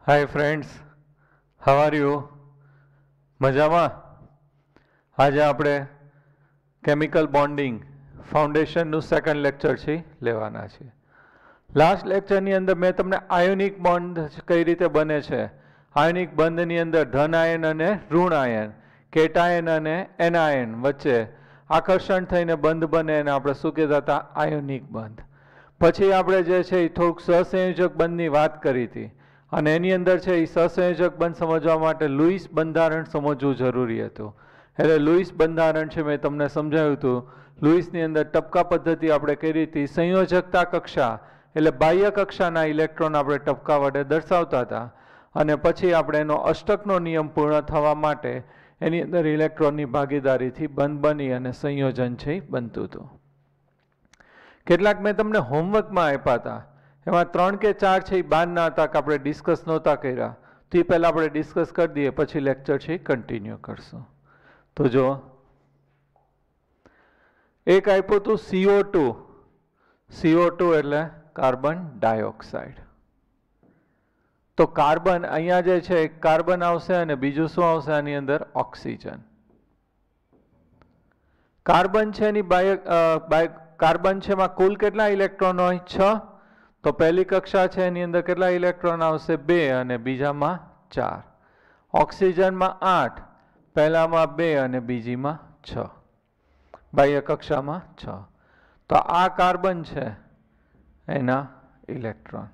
Hi friends, how are you? મજામાં? આજે આપણે કેમિકલ બોન્ડિંગ ફાઉન્ડેશનનું સેકન્ડ લેક્ચર છે લેવાના છે. લાસ્ટ લેક્ચરની અંદર મેં તમને આયોનિક બોન્ડ કઈ રીતે બને છે, આયોનિક બંધની અંદર ધન આયન અને ઋણ આયન, કેટાયન અને એનાયન વચ્ચે આકર્ષણ થઈને બંધ બને અને આપણે શું કહેતા હતા? આયોનિક બંધ. પછી આપણે જે છે એ થોડુંક સહસંયોજક બંધની વાત કરી હતી અને એની અંદર છે એ સહસંયોજક બંધ સમજવા માટે લુઈસ બંધારણ સમજવું જરૂરી હતું. એટલે લુઈસ બંધારણ છે મેં તમને સમજાવ્યું હતું. લુઈસની અંદર ટપકા પદ્ધતિ આપણે કરી હતી. સંયોજકતા કક્ષા એટલે બાહ્ય કક્ષાના ઇલેક્ટ્રોન આપણે ટપકા વડે દર્શાવતા હતા અને પછી આપણે એનો અષ્ટકનો નિયમ પૂર્ણ થવા માટે એની અંદર ઇલેક્ટ્રોનની ભાગીદારીથી બંધ બની અને સંયોજન છે એ બનતું હતું. કેટલાક મેં તમને હોમવર્કમાં આપ્યા હતા, એમાં 3 કે 4 છે એ બહારના હતા કે આપણે ડિસ્કસ નહોતા કર્યા, તો એ પહેલાં આપણે ડિસ્કસ કરી દઈએ, પછી લેક્ચર છે એ કન્ટિન્યુ કરશું. તો જો એક આપ્યું હતું CO2. CO2 એટલે કાર્બન ડાયોક્સાઇડ. તો કાર્બન અહીંયા જે છે કાર્બન આવશે અને બીજું શું આવશે આની અંદર? ઓક્સિજન. કાર્બન છે એની કાર્બન છે એમાં કુલ કેટલા ઇલેક્ટ્રોન હોય? 6. તો પહેલી કક્ષા છે એની અંદર કેટલા ઇલેક્ટ્રોન આવશે? 2 અને બીજામાં 4. ઓક્સિજનમાં 8, પહેલામાં 2 અને બીજીમાં 6, બાહ્ય કક્ષામાં 6. તો આ કાર્બન છે એના ઇલેક્ટ્રોન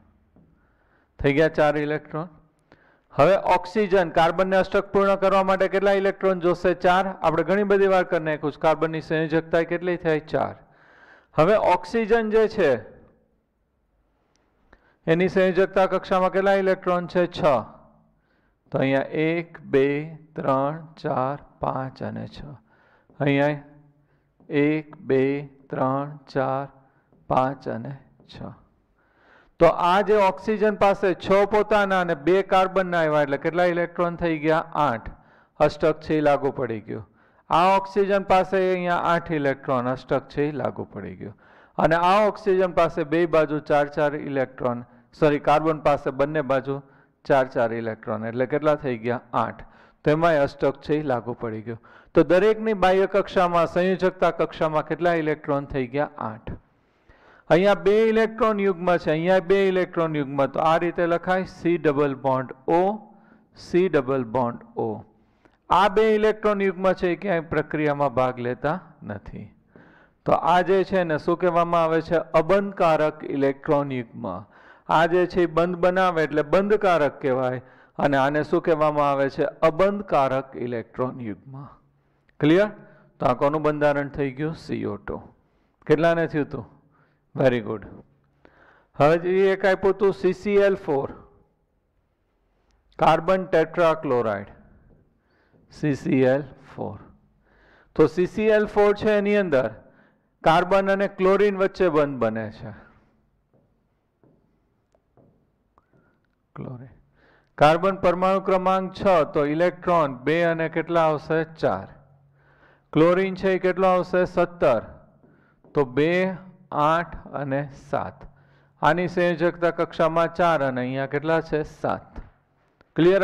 થઈ ગયા 4 ઇલેક્ટ્રોન. હવે ઓક્સિજન, કાર્બનને અષ્ટક પૂર્ણ કરવા માટે કેટલા ઇલેક્ટ્રોન જોશે? 4. આપણે ઘણી બધી વાર કરી નાખ્યું. કાર્બનની સંયોજકતા કેટલી થાય? 4. હવે ઓક્સિજન જે છે એની સંયોજકતા કક્ષામાં કેટલા ઇલેક્ટ્રોન છે? 6. તો અહીંયા 1, 2, 3, 4, 5 અને 6. અહીંયા 1, 2, 3, 4, 5 અને 6. તો આ જે ઓક્સિજન પાસે 6 પોતાના અને 2 કાર્બનના આવ્યા એટલે કેટલા ઇલેક્ટ્રોન થઈ ગયા? 8. અષ્ટક છે લાગુ પડી ગયું. આ ઓક્સિજન પાસે અહીંયા 8 ઇલેક્ટ્રોન, અષ્ટક છે લાગુ પડી ગયું. અને આ ઓક્સિજન પાસે બે બાજુ 4 ઇલેક્ટ્રોન, સોરી કાર્બન પાસે બંને બાજુ 4 ઇલેક્ટ્રોન એટલે કેટલા થઈ ગયા? 8. તો એમાંય અષ્ટક છે લાગુ પડી ગયું. તો દરેકની બાહ્ય કક્ષામાં સંયોજકતા કક્ષામાં કેટલા ઇલેક્ટ્રોન થઈ ગયા? 8. અહીંયા 2 ઇલેક્ટ્રોન યુગ્મ છે, અહીંયા 2 ઇલેક્ટ્રોન યુગ્મ. તો આ રીતે લખાય C double bond O, C double bond O. આ 2 ઇલેક્ટ્રોન યુગ્મ છે એ ક્યાંય પ્રક્રિયામાં ભાગ લેતા નથી. તો આ જે છે ને શું કહેવામાં આવે છે? અબંધકારક ઇલેક્ટ્રોન યુગ્મ. આ જે છે એ બંધ બનાવે એટલે બંધકારક કહેવાય અને આને શું કહેવામાં આવે છે? અબંધકારક ઇલેક્ટ્રોન યુગ્મ. ક્લિયર? તો આ કોનું બંધારણ થઈ ગયું? CO2. કેટલાને થયું હતું? Very good. હવે એક આપ્યું હતું CCl4, કાર્બન ટેટ્રાક્લોરાઇડ. CCl4. તો CCl4 છે એની અંદર કાર્બન અને ક્લોરીન વચ્ચે બંધ બને છે. ક્લોરીન, કાર્બન પરમાણુ ક્રમાંક 6, તો ઇલેક્ટ્રોન 2 અને કેટલા આવશે? 4. ક્લોરીન છે એ કેટલો આવશે? 17. તો 2, 8 અને 7. આની સંયોજકતા કક્ષામાં 4 અને અહીંયા કેટલા છે? 7. ક્લિયર?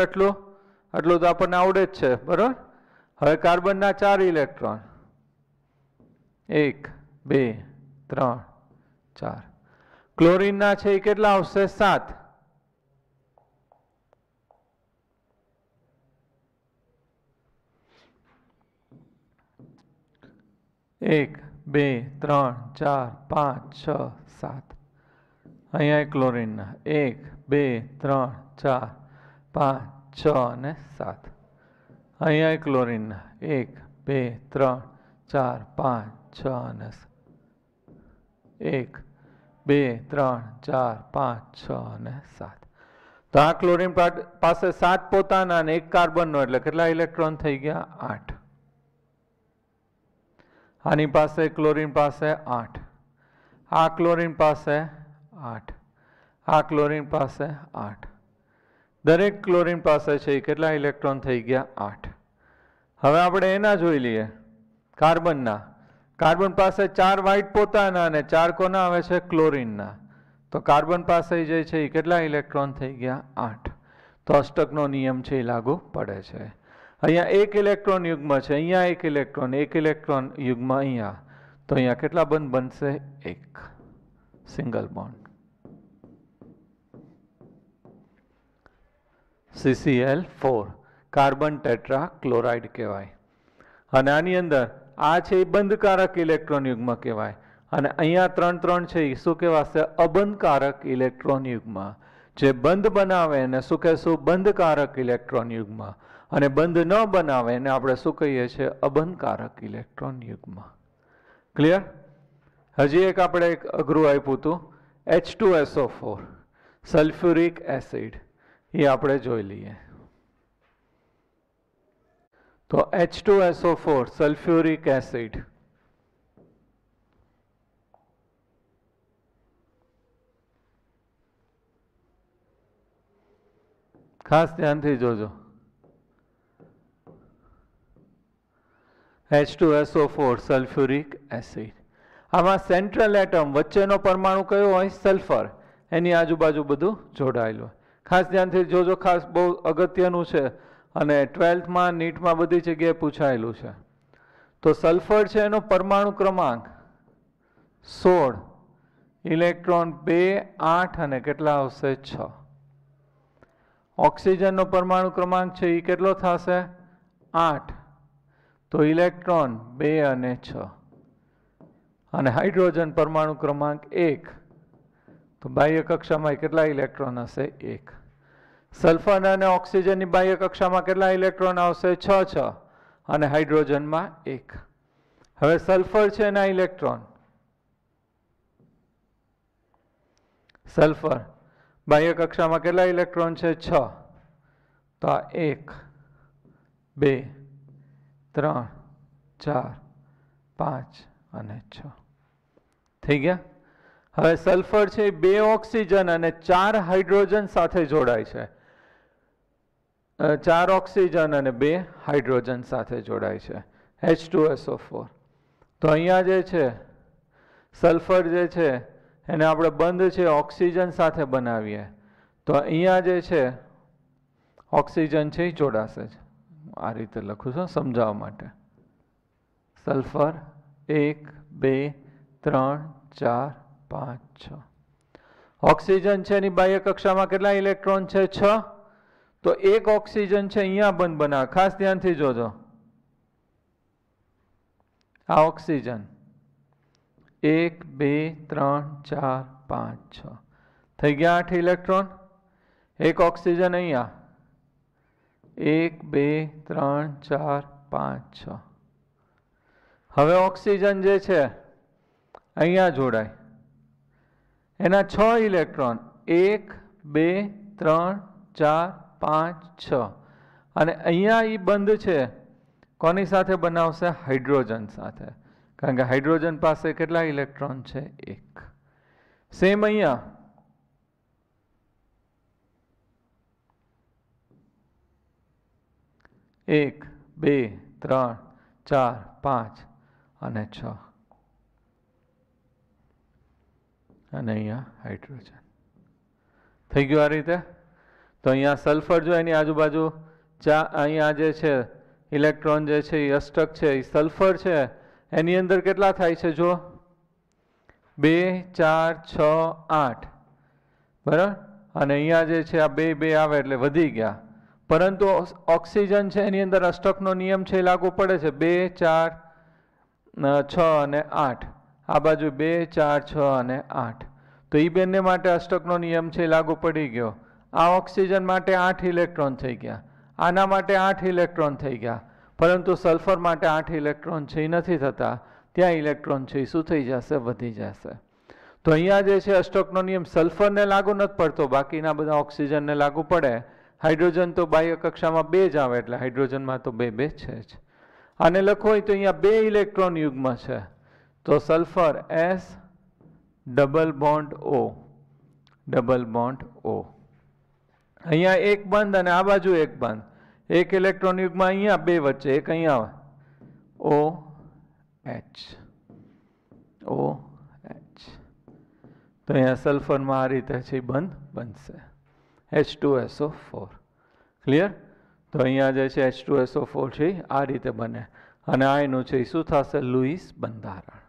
આટલું તો આપણને આવડે જ છે, બરોબર? હવે કાર્બનના 4 ઇલેક્ટ્રોન 1, 2, 3, 4. ક્લોરીનના છે એ કેટલા આવશે? 7. 1, 2, 3, 4, 5, 6, 7. અહીંયા ક્લોરીનના 1, 2, 3, 4, 5, 6 અને 7. અહીંયા ક્લોરીનના 1, 2, 3, 4, 5, 6 અને 1, 2, 3, 4, 5, 6 અને 7. તો આ ક્લોરીન પાસે 7 પોતાના અને 1 કાર્બનનો એટલે કેટલા ઇલેક્ટ્રોન થઈ ગયા? 8. આની પાસે ક્લોરીન પાસે 8, આ ક્લોરીન પાસે 8, આ ક્લોરીન પાસે 8. દરેક ક્લોરીન પાસે છે એ કેટલા ઇલેક્ટ્રોન થઈ ગયા? 8. હવે આપણે એના જોઈ લઈએ કાર્બનના. કાર્બન પાસે 4 વ્હાઇટ પોતાના અને 4 કોના આવે છે? ક્લોરીનના. તો કાર્બન પાસે જે છે એ કેટલા ઇલેક્ટ્રોન થઈ ગયા? 8. તો અષ્ટકનો નિયમ છે એ લાગુ પડે છે. અહીંયા એક ઇલેક્ટ્રોન યુગ્મ છે, અહીંયા એક ઇલેક્ટ્રોન યુગ્મ અહીંયા, તો અહીંયા કેટલા બંધ બનશે? એક single bond. CCl4 carbon tetra chloride કહેવાય. અને આની અંદર આ છે એ બંધકારક ઇલેક્ટ્રોન યુગ્મ કહેવાય, અને અહીંયા 3 3 છે એ શું કહેવાશે? અબંધકારક ઇલેક્ટ્રોન યુગ્મ. જે બંધ બનાવે એને શું કહેશું? બંધકારક ઇલેક્ટ્રોન યુગ્મ, અને બંધ ન બનાવે એને આપણે શું કહીએ છીએ? અબંધકારક ઇલેક્ટ્રોન યુગ્મ. ક્લિયર? હજી એક આપણે એક અઘરું આપ્યું હતું, H2SO4 સલ્ફ્યુરિક એસિડ, એ આપણે જોઈ લઈએ. તો H2SO4 સલ્ફ્યુરિક એસિડ ખાસ ધ્યાનથી જોજો. H2SO4 sulphuric acid. આમાં સેન્ટ્રલ એટમ વચ્ચેનો પરમાણુ કયો હોય? સલ્ફર. એની આજુબાજુ બધું જોડાયેલું હોય. ખાસ ધ્યાનથી જોજો, ખાસ બહુ અગત્યનું છે, અને 12થમાં નીટમાં બધી જગ્યાએ પૂછાયેલું છે. તો સલ્ફર છે એનો પરમાણુ ક્રમાંક 16, ઇલેક્ટ્રોન 2 8 અને કેટલા આવશે? 6. ઓક્સિજનનો પરમાણુ ક્રમાંક છે એ કેટલો થશે? 8, તો ઇલેક્ટ્રોન 2 અને 6. અને હાઇડ્રોજન પરમાણુ ક્રમાંક 1, તો બાહ્ય કક્ષામાં કેટલા ઇલેક્ટ્રોન હશે? 1. સલ્ફર અને ઓક્સિજનની બાહ્ય કક્ષામાં કેટલા ઇલેક્ટ્રોન આવશે? 6 6, અને હાઇડ્રોજનમાં 1. હવે સલ્ફર છે એના ઇલેક્ટ્રોન, સલ્ફર બાહ્ય કક્ષામાં કેટલા ઇલેક્ટ્રોન છે? 6. તો આ 1 2 3 4 5 અને 6 થઈ ગયા. હવે સલ્ફર છે 2 ઓક્સિજન અને 4 હાઇડ્રોજન સાથે જોડાય છે. 4 ઓક્સિજન અને 2 હાઇડ્રોજન સાથે જોડાય છે, H2SO4. તો અહીંયા જે છે સલ્ફર જે છે એને આપણે બંધ છે ઓક્સિજન સાથે બનાવીએ, તો અહીંયા જે છે ઓક્સિજન છે એ જોડાશે. આ રીતે લખું છું સમજાવવા માટે. સલ્ફર 1 2 3 4 5 6. ઓક્સિજન છે એની બાહ્ય કક્ષામાં કેટલા ઇલેક્ટ્રોન છે? 6. તો એક ઓક્સિજન છે અહીંયા બંધ બનાવે. ખાસ ધ્યાનથી જોજો, આ ઓક્સિજન 1 2 3 4 5 6 થઈ ગયા 8 ઇલેક્ટ્રોન. એક ઓક્સિજન અહીંયા 1 2 3 4 5 6. હવે ઓક્સિજન જે છે અહીંયા જોડાય, એના 6 ઇલેક્ટ્રોન 1 2 3 4 5 6, અને અહીંયા એ બંધ છે કોની સાથે બનાવશે? હાઇડ્રોજન સાથે, કારણ કે હાઇડ્રોજન પાસે કેટલા ઇલેક્ટ્રોન છે? 1. સેમ અહીંયા 1 2 3 4 5 અને 6, અને અહીંયા હાઇડ્રોજન થઈ ગયું. આ રીતે તો અહીંયા સલ્ફર જો એની આજુબાજુ અહીંયા જે છે ઇલેક્ટ્રોન જે છે એ અષ્ટક છે, એ સલ્ફર છે એની અંદર કેટલા થાય છે? જો 2 4 6 8, બરાબર. અને અહીંયા જે છે આ 2 2 આવે એટલે વધી ગયા, પરંતુ ઓક્સિજન છે એની અંદર અષ્ટકનો નિયમ છે એ લાગુ પડે છે. 2 4 6 અને 8, આ બાજુ 2 4 6 અને 8, તો એ બંને માટે અષ્ટકનો નિયમ છે લાગુ પડી ગયો. આ ઓક્સિજન માટે 8 ઇલેક્ટ્રોન થઈ ગયા, આના માટે 8 ઇલેક્ટ્રોન થઈ ગયા, પરંતુ સલ્ફર માટે 8 ઇલેક્ટ્રોન છે એ નથી થતા. ત્યાં ઇલેક્ટ્રોન છે એ શું થઈ જશે? વધી જશે. તો અહીંયા જે છે અષ્ટકનો નિયમ સલ્ફરને લાગુ નથી પડતો, બાકીના બધા ઓક્સિજનને લાગુ પડે. હાઇડ્રોજન તો બાહ્ય કક્ષામાં 2 જ આવે, એટલે હાઇડ્રોજનમાં તો 2 2 છે જ. આને લખો હોય તો અહીંયા 2 ઇલેક્ટ્રોન યુગ્મ છે, તો sulphur S double bond O, double bond O. અહીંયા એક બંધ અને આ બાજુ એક બંધ. એક ઇલેક્ટ્રોન યુગ્મ અહીંયા 2 વચ્ચે, એક અહીંયા OH, OH. તો અહીંયા સલ્ફરમાં આ રીતે છે બંધ બનશે, H2SO4. ક્લિયર? તો અહીંયા જે છે H2SO4 છે આ રીતે બને અને આ એનું છે શું થશે? લુઈસ બંધારણ.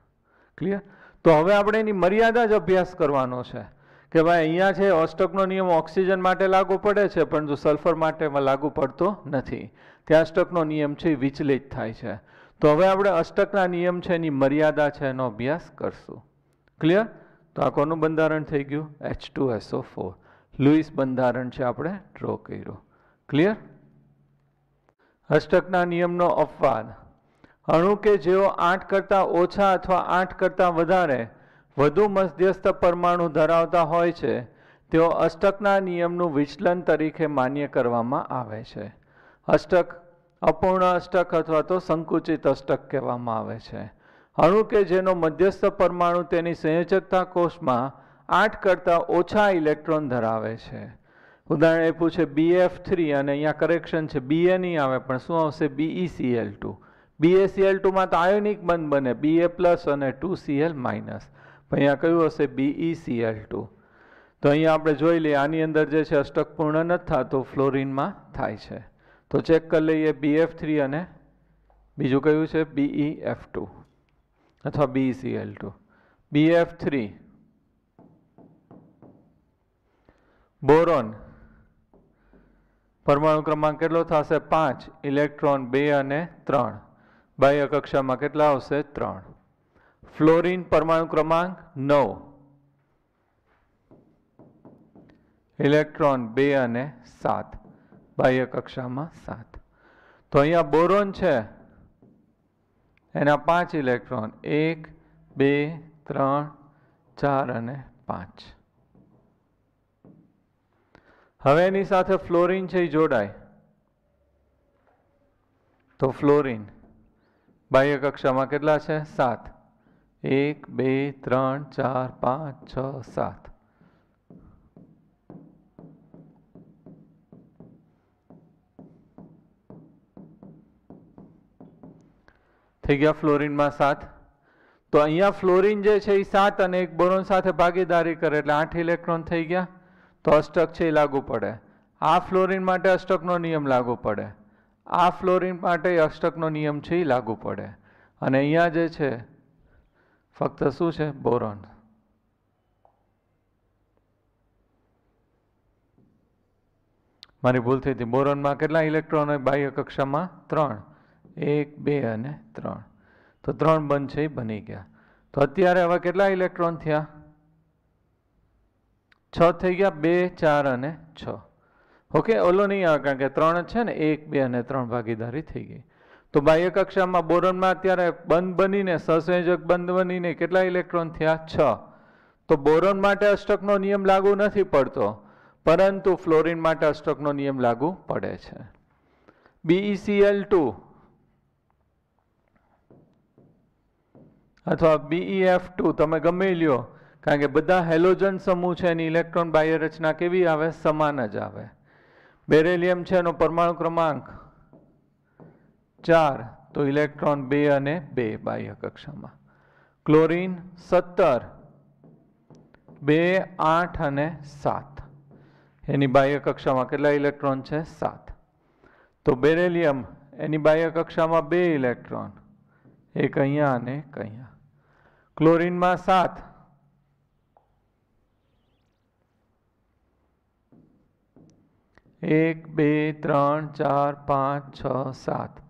ક્લિયર? તો હવે આપણે એની મર્યાદા જ અભ્યાસ કરવાનો છે કે ભાઈ અહીંયા છે અષ્ટકનો નિયમ ઓક્સિજન માટે લાગુ પડે છે પરંતુ સલ્ફર માટે લાગુ પડતો નથી. ત્યાં અષ્ટકનો નિયમ છે વિચલિત થાય છે. તો હવે આપણે અષ્ટકના નિયમ છે એની મર્યાદા છે એનો અભ્યાસ કરશું. ક્લિયર? તો આ કોનું બંધારણ થઈ ગયું? H2SO4. લુઈસ બંધારણ છે આપણે ડ્રો કર્યું. ક્લિયર? અષ્ટકના નિયમનો અપવાદ. અણુ કે જેઓ 8 કરતાં ઓછા અથવા 8 કરતાં વધારે વધુ મધ્યસ્થ પરમાણુ ધરાવતા હોય છે તેઓ અષ્ટકના નિયમનું વિચલન તરીકે માન્ય કરવામાં આવે છે. અષ્ટક અપૂર્ણ અષ્ટક અથવા તો સંકુચિત અષ્ટક કહેવામાં આવે છે. અણુ કે જેનો મધ્યસ્થ પરમાણુ તેની સંયોજકતા કોષમાં 8 કરતાં ઓછા ઇલેક્ટ્રોન ધરાવે છે. ઉદાહરણ આપ્યું છે BF3 અને અહીંયા કરેક્શન છે BA નહીં આવે પણ શું આવશે? BeCl2. BaCl2 માં તો આયોનિક બંધ બને Ba+ અને 2Cl-. પણ અહીંયા કયું હશે? BeCl2. તો અહીંયા આપણે જોઈ લઈએ આની અંદર જે છે અષ્ટક પૂર્ણ નથી થતો, ફ્લોરિનમાં થાય છે. તો ચેક કરી લઈએ BF3 અને બીજું કયું છે? BeF2 અથવા BeCl2. BF3 બોરોન પરમાણુ ક્રમાંક કેટલો થશે? 5. ઇલેક્ટ્રોન 2 અને 3. બાહ્ય કક્ષામાં કેટલા આવશે? 3. ફ્લોરિન પરમાણુ ક્રમાંક 9. ઇલેક્ટ્રોન 2 અને 7. બાહ્ય કક્ષામાં 7. તો અહીંયા બોરોન છે એના 5 ઇલેક્ટ્રોન 1, 2, 3, 4 અને 5. હવે એની સાથે ફ્લોરિન છે એ જોડાય તો ફ્લોરિન બાહ્ય કક્ષામાં કેટલા છે? 7. 1, 2, 3, 4, 5, 6, 7. થઈ ગયા ફ્લોરિનમાં 7. તો અહીંયા ફ્લોરિન જે છે એ 7 અને એક બોરોન સાથે ભાગીદારી કરે એટલે 8 ઇલેક્ટ્રોન થઈ ગયા. તો અષ્ટક છે એ લાગુ પડે. આ ફ્લોરિન માટે અષ્ટકનો નિયમ લાગુ પડે. આ ફ્લોરિન માટે અષ્ટકનો નિયમ છે એ લાગુ પડે. અને અહીંયા જે છે ફક્ત શું છે? બોરોન. મારી ભૂલ થઈ હતી. બોરોનમાં કેટલા ઇલેક્ટ્રોન હોય બાહ્ય કક્ષામાં? 3. 1, 2 અને 3. તો 3 બંધ છે એ બની ગયા. તો અત્યારે હવે કેટલા ઇલેક્ટ્રોન થયા? 6 થઈ ગયા. 2, 4 અને 6. ઓકે, ઓલો નહીં આવે કારણ કે 3 જ છે ને. 1, 2 અને 3 ભાગીદારી થઈ ગઈ. તો બાહ્ય કક્ષામાં બોરોનમાં અત્યારે બંધ બનીને સહસંયોજક બંધ બનીને કેટલા ઇલેક્ટ્રોન થયા? 6. તો બોરોન માટે અષ્ટકનો નિયમ લાગુ નથી પડતો પરંતુ ફ્લોરિન માટે અષ્ટકનો નિયમ લાગુ પડે છે. BeCl2 અથવા BeF2 તમે ગમે લ્યો કારણ કે બધા હેલોજન સમૂહ છે એની ઇલેક્ટ્રોન બાહ્ય રચના કેવી આવે? સમાન જ આવે. બેરેલિયમ છે એનો પરમાણુ ક્રમાંક 4 તો ઇલેક્ટ્રોન 2 અને 2 બાહ્ય કક્ષામાં. ક્લોરીન 17 2, 8 અને 7 એની બાહ્ય કક્ષામાં કેટલા ઇલેક્ટ્રોન છે? 7. તો બેરેલિયમ એની બાહ્ય કક્ષામાં 2 ઇલેક્ટ્રોન, એક અહીંયા અને એક અહીંયા. ક્લોરીનમાં 7 1, 2, 3, 4, 5, 6, 7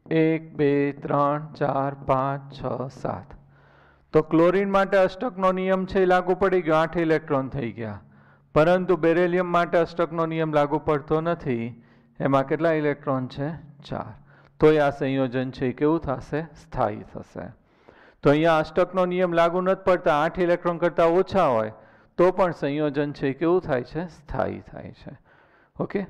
1, 2, 3, 4, 5, 6, 7. તો ક્લોરીન માટે અષ્ટકનો નિયમ છે એ લાગુ પડી ગયો, 8 ઇલેક્ટ્રોન થઈ ગયા. પરંતુ બેરેલિયમ માટે અષ્ટકનો નિયમ લાગુ પડતો નથી, એમાં કેટલા ઇલેક્ટ્રોન છે? 4. તો આ સંયોજન છે એ કેવું થશે? સ્થાયી થશે. તો અહીંયા અષ્ટકનો નિયમ લાગુ નથી પડતા, 8 ઇલેક્ટ્રોન કરતાં ઓછા હોય તો પણ સંયોજન છે એ કેવું થાય છે? સ્થાયી થાય છે. ઓકે,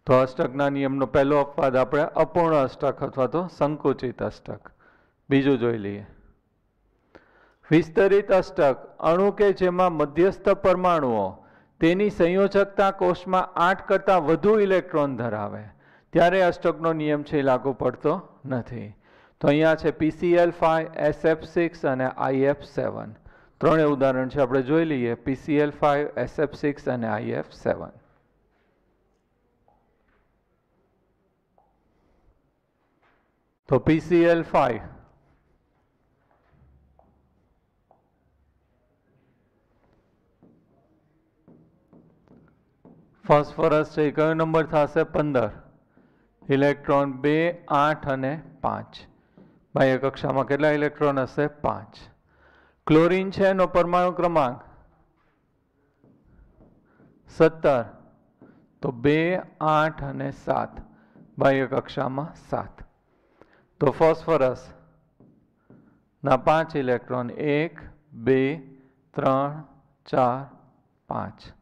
તો અષ્ટકના નિયમનો પહેલો અપવાદ આપણે અપૂર્ણ અષ્ટક અથવા તો સંકુચિત અષ્ટક. બીજું જોઈ લઈએ. વિસ્તરિત અષ્ટક અણુ કે જેમાં મધ્યસ્થ પરમાણુઓ તેની સંયોજકતા કોષમાં 8 કરતાં વધુ ઇલેક્ટ્રોન ધરાવે ત્યારે અષ્ટકનો નિયમ છે લાગુ પડતો નથી. તો અહીંયા છે PCl5, SF6 અને IF7. ત્રણે ઉદાહરણ છે આપણે જોઈ લઈએ, PCl5, SF6 અને IF7. તો PCl5 ફોસ્ફરસ છે, કયો નંબર થશે? 15. ઇલેક્ટ્રોન 2, 8 અને 5. બાહ્ય કક્ષામાં કેટલા ઇલેક્ટ્રોન હશે? 5. ક્લોરીન છે, એનો પરમાણુ ક્રમાંક 17. તો 2, 8 અને 7. બાહ્ય કક્ષામાં 7. તો ફોસ્ફરસ ના 5 ઇલેક્ટ્રોન 1, 2, 3, 4, 5.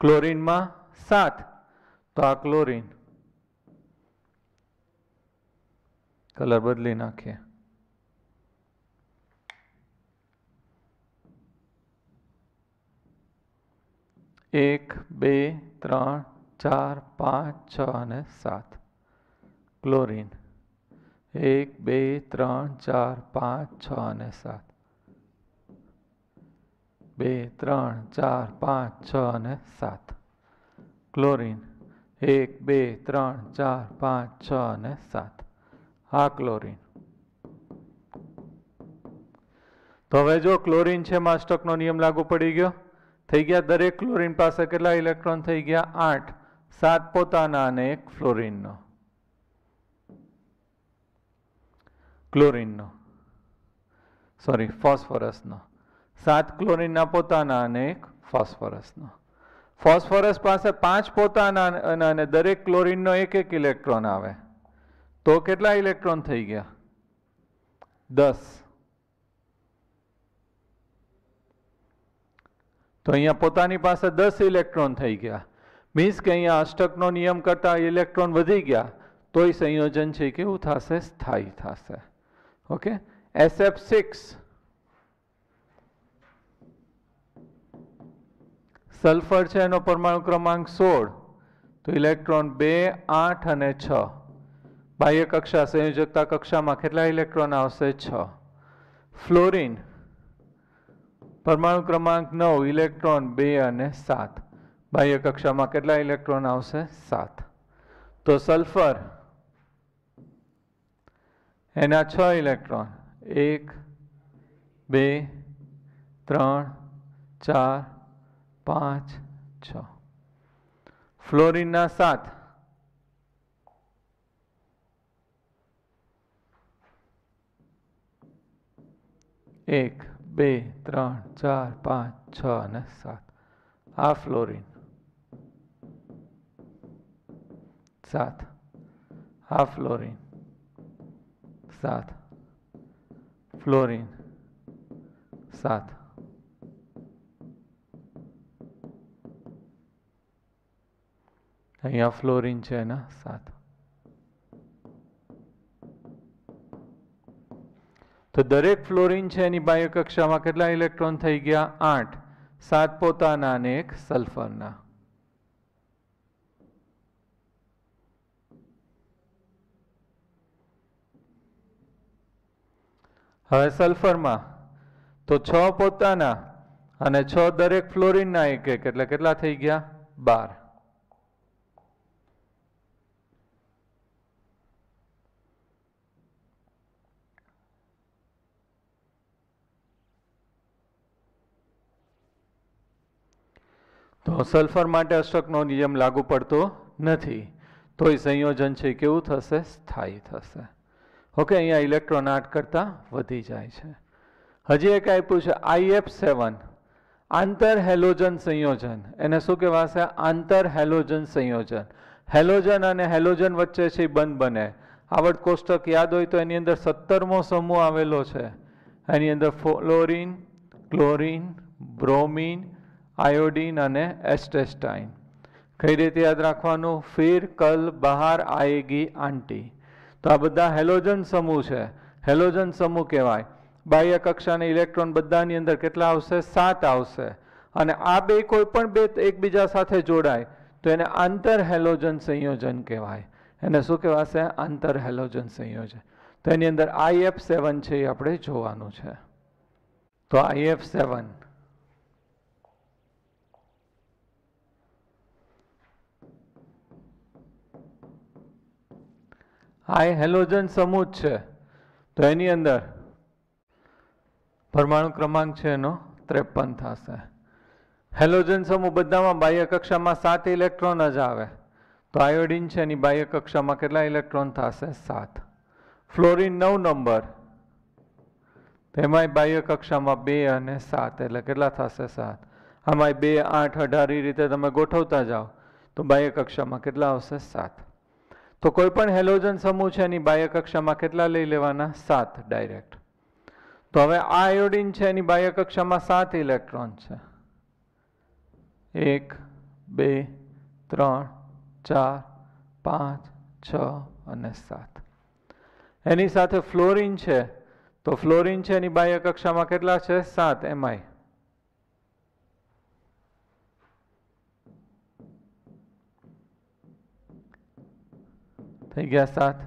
ક્લોરીનમાં 7. તો આ ક્લોરીન, કલર બદલી નાખીએ. એક, 2, 3, 4, 5, 6 અને 7. ક્લોરીન 1, 2, 3, 4, 5, 6 અને 7. 2, 3, 4, 5, 6 અને 7. ક્લોરીન 1, 2, 3, 4, 5, 6 અને 7. આ ક્લોરીન. તો હવે જો ક્લોરીન છે, માસ્ટકનો નિયમ લાગુ પડી ગયો. થઈ ગયા દરેક ક્લોરીન પાસે કેટલા ઇલેક્ટ્રોન થઈ ગયા? 8. 7 પોતાના અને 1 ફ્લોરીનનો, ક્લોરીનનો, સોરી ફોસ્ફરસનો. 7 ક્લોરીનના પોતાના અને 1 ફોસ્ફરસનો. ફોસ્ફરસ પાસે 5 પોતાના અને દરેક ક્લોરીનનો 1 ઇલેક્ટ્રોન આવે. તો કેટલા ઇલેક્ટ્રોન થઈ ગયા? 10. તો અહીંયા પોતાની પાસે 10 ઇલેક્ટ્રોન થઈ ગયા. મીન્સ કે અહીંયા અષ્ટકનો નિયમ કરતા ઇલેક્ટ્રોન વધી ગયા, તોય સંયોજન છે કેવું થશે? સ્થાયી થશે. ઓકે. SF6 સલ્ફર છે, એનો પરમાણુ ક્રમાંક 16. તો ઇલેક્ટ્રોન 2, 8 અને 6. બાહ્ય કક્ષા સંયોજકતા કક્ષામાં કેટલા ઇલેક્ટ્રોન આવશે? 6. ફ્લોરીન પરમાણુ ક્રમાંક 9, ઇલેક્ટ્રોન 2 અને 7. બાહ્ય કક્ષામાં કેટલા ઇલેક્ટ્રોન આવશે? 7. તો સલ્ફર એના 6 ઇલેક્ટ્રોન 1, 2, 3, 4, 5, 6. ફ્લોરીનના 7. 1, 2, 3, 4, 5, 6 અને 7. આ ફ્લોરીન 7. આ ફ્લોરીન 7. ફ્લોરીન 7. અહીંયા ફ્લોરીન છે એના 7. તો દરેક ફ્લોરીન છે એની બાહ્ય કક્ષામાં કેટલા ઇલેક્ટ્રોન થઈ ગયા? 8. 7 પોતાના અને 1 સલ્ફરના. હવે સલ્ફરમાં તો 6 પોતાના અને 6 દરેક ફ્લોરીનના 1 એટલે કેટલા થઈ ગયા? 12. તો સલ્ફર માટે અષ્ટકનો નિયમ લાગુ પડતો નથી, તોય સંયોજન છે કેવું થશે? સ્થાયી થશે. ઓકે. અહીંયા ઇલેક્ટ્રોન 8 કરતાં વધી જાય છે. હજી એક આપ્યું છે IF7 આંતર હેલોજન સંયોજન. એને શું કહેવાશે? આંતર હેલોજન સંયોજન. હેલોજન અને હેલોજન વચ્ચે છે બંધ બને. આવર્ત કોષ્ટક યાદ હોય તો એની અંદર 17મો સમૂહ આવેલો છે. એની અંદર ફ્લોરીન, ક્લોરીન, બ્રોમીન, આયોડીન અને એસ્ટેસ્ટાઇન. કઈ રીતે યાદ રાખવાનું? ફિર કલ બહાર આएगी આંટી. તો આ બધા હેલોજન સમૂહ છે. હેલોજન સમૂહ કહેવાય. બાહ્ય કક્ષાના ઇલેક્ટ્રોન બધાની અંદર કેટલા આવશે? 7 આવશે. અને આ બે કોઈ પણ બે એકબીજા સાથે જોડાય તો એને આંતર હેલોજન સંયોજન કહેવાય. એને શું કહેવાશે? આંતર હેલોજન સંયોજન. તો એની અંદર IF7 છે એ આપણે જોવાનું છે. તો IF7 આ હેલોજન સમૂહ છે તો એની અંદર પરમાણુ ક્રમાંક છે એનો 53 થશે. હેલોજન સમૂહ બધામાં બાહ્ય કક્ષામાં 7 ઇલેક્ટ્રોન જ આવે તો આયોડિન છે એની બાહ્ય કક્ષામાં કેટલા ઇલેક્ટ્રોન થશે? 7. ફ્લોરિન 9 નંબર તેમાંય બાહ્ય કક્ષામાં 2 અને 7 એટલે કેટલા થશે? 7. આમાંય 2, 8, 18 રીતે તમે ગોઠવતા જાઓ તો બાહ્ય કક્ષામાં કેટલા આવશે? 7. તો કોઈ પણ હેલોજન સમૂહ છે એની બાહ્ય કક્ષામાં કેટલા લઈ લેવાના? 7 ડાયરેક્ટ. તો હવે આ આયોડિન છે એની બાહ્ય કક્ષામાં 7 ઇલેક્ટ્રોન છે. 1, 2, 3, 4, 5, 6 અને 7. એની સાથે ફ્લોરિન છે તો ફ્લોરિન છે એની બાહ્ય કક્ષામાં કેટલા છે? 7 એમાંય. થઈ ગયા 7.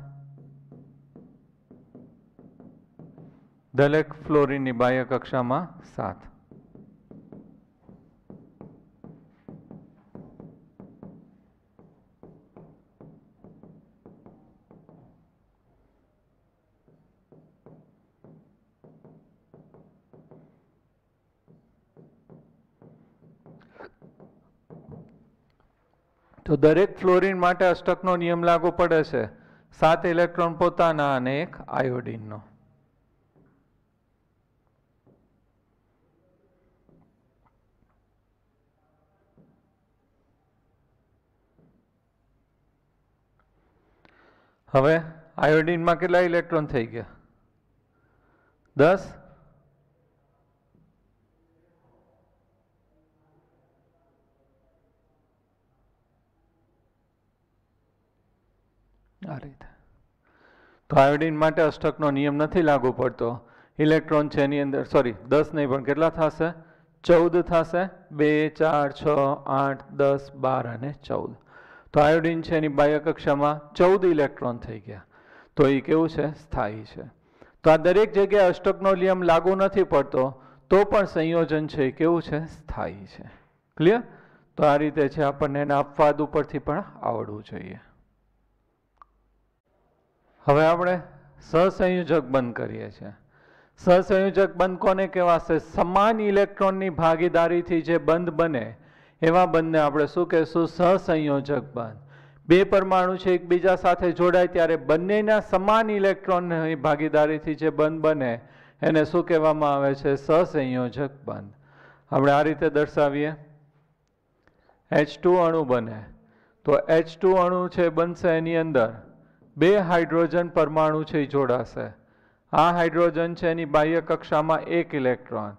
દરેક ફ્લોરિનની બાહ્ય કક્ષામાં 7. તો દરેક ફ્લોરિન માટે અષ્ટકનો નિયમ લાગુ પડે છે. 7 ઇલેક્ટ્રોન પોતાના અને 1 આયોડિનનો. હવે આયોડિનમાં કેટલા ઇલેક્ટ્રોન થઈ ગયા? 10. આ રીતે. તો આયોડિન માટે અષ્ટકનો નિયમ નથી લાગુ પડતો. ઇલેક્ટ્રોન છે એની અંદર 10 નહીં પણ કેટલા થશે? 14 થશે. 2, 4, 6, 8, 10, 12 અને 14. તો આયોડિન છે એની બાહ્ય કક્ષામાં 14 ઇલેક્ટ્રોન થઈ ગયા. તો એ કેવું છે? સ્થાયી છે. તો આ દરેક જગ્યાએ અષ્ટકનો નિયમ લાગુ નથી પડતો તો પણ સંયોજન છે એ કેવું છે? સ્થાયી છે. ક્લિયર? તો આ રીતે છે આપણને એના અપવાદ ઉપરથી પણ આવડવું જોઈએ. હવે આપણે સહસંયોજક બંધ કરીએ છીએ. સહસંયોજક બંધ કોને કહેવાશે? સમાન ઇલેક્ટ્રોનની ભાગીદારીથી જે બંધ બને એવા બંધને આપણે શું કહેશું? સહસંયોજક બંધ. બે પરમાણુ છે એકબીજા સાથે જોડાય ત્યારે બંનેના સમાન ઇલેક્ટ્રોનની ભાગીદારીથી જે બંધ બને એને શું કહેવામાં આવે છે? સહસંયોજક બંધ. આપણે આ રીતે દર્શાવીએ. H2 અણુ બને તો H2 અણુ છે બનશે એની અંદર 2 હાઇડ્રોજન પરમાણુ છે એ જોડાશે. આ હાઇડ્રોજન છે એની બાહ્ય કક્ષામાં 1 ઇલેક્ટ્રોન,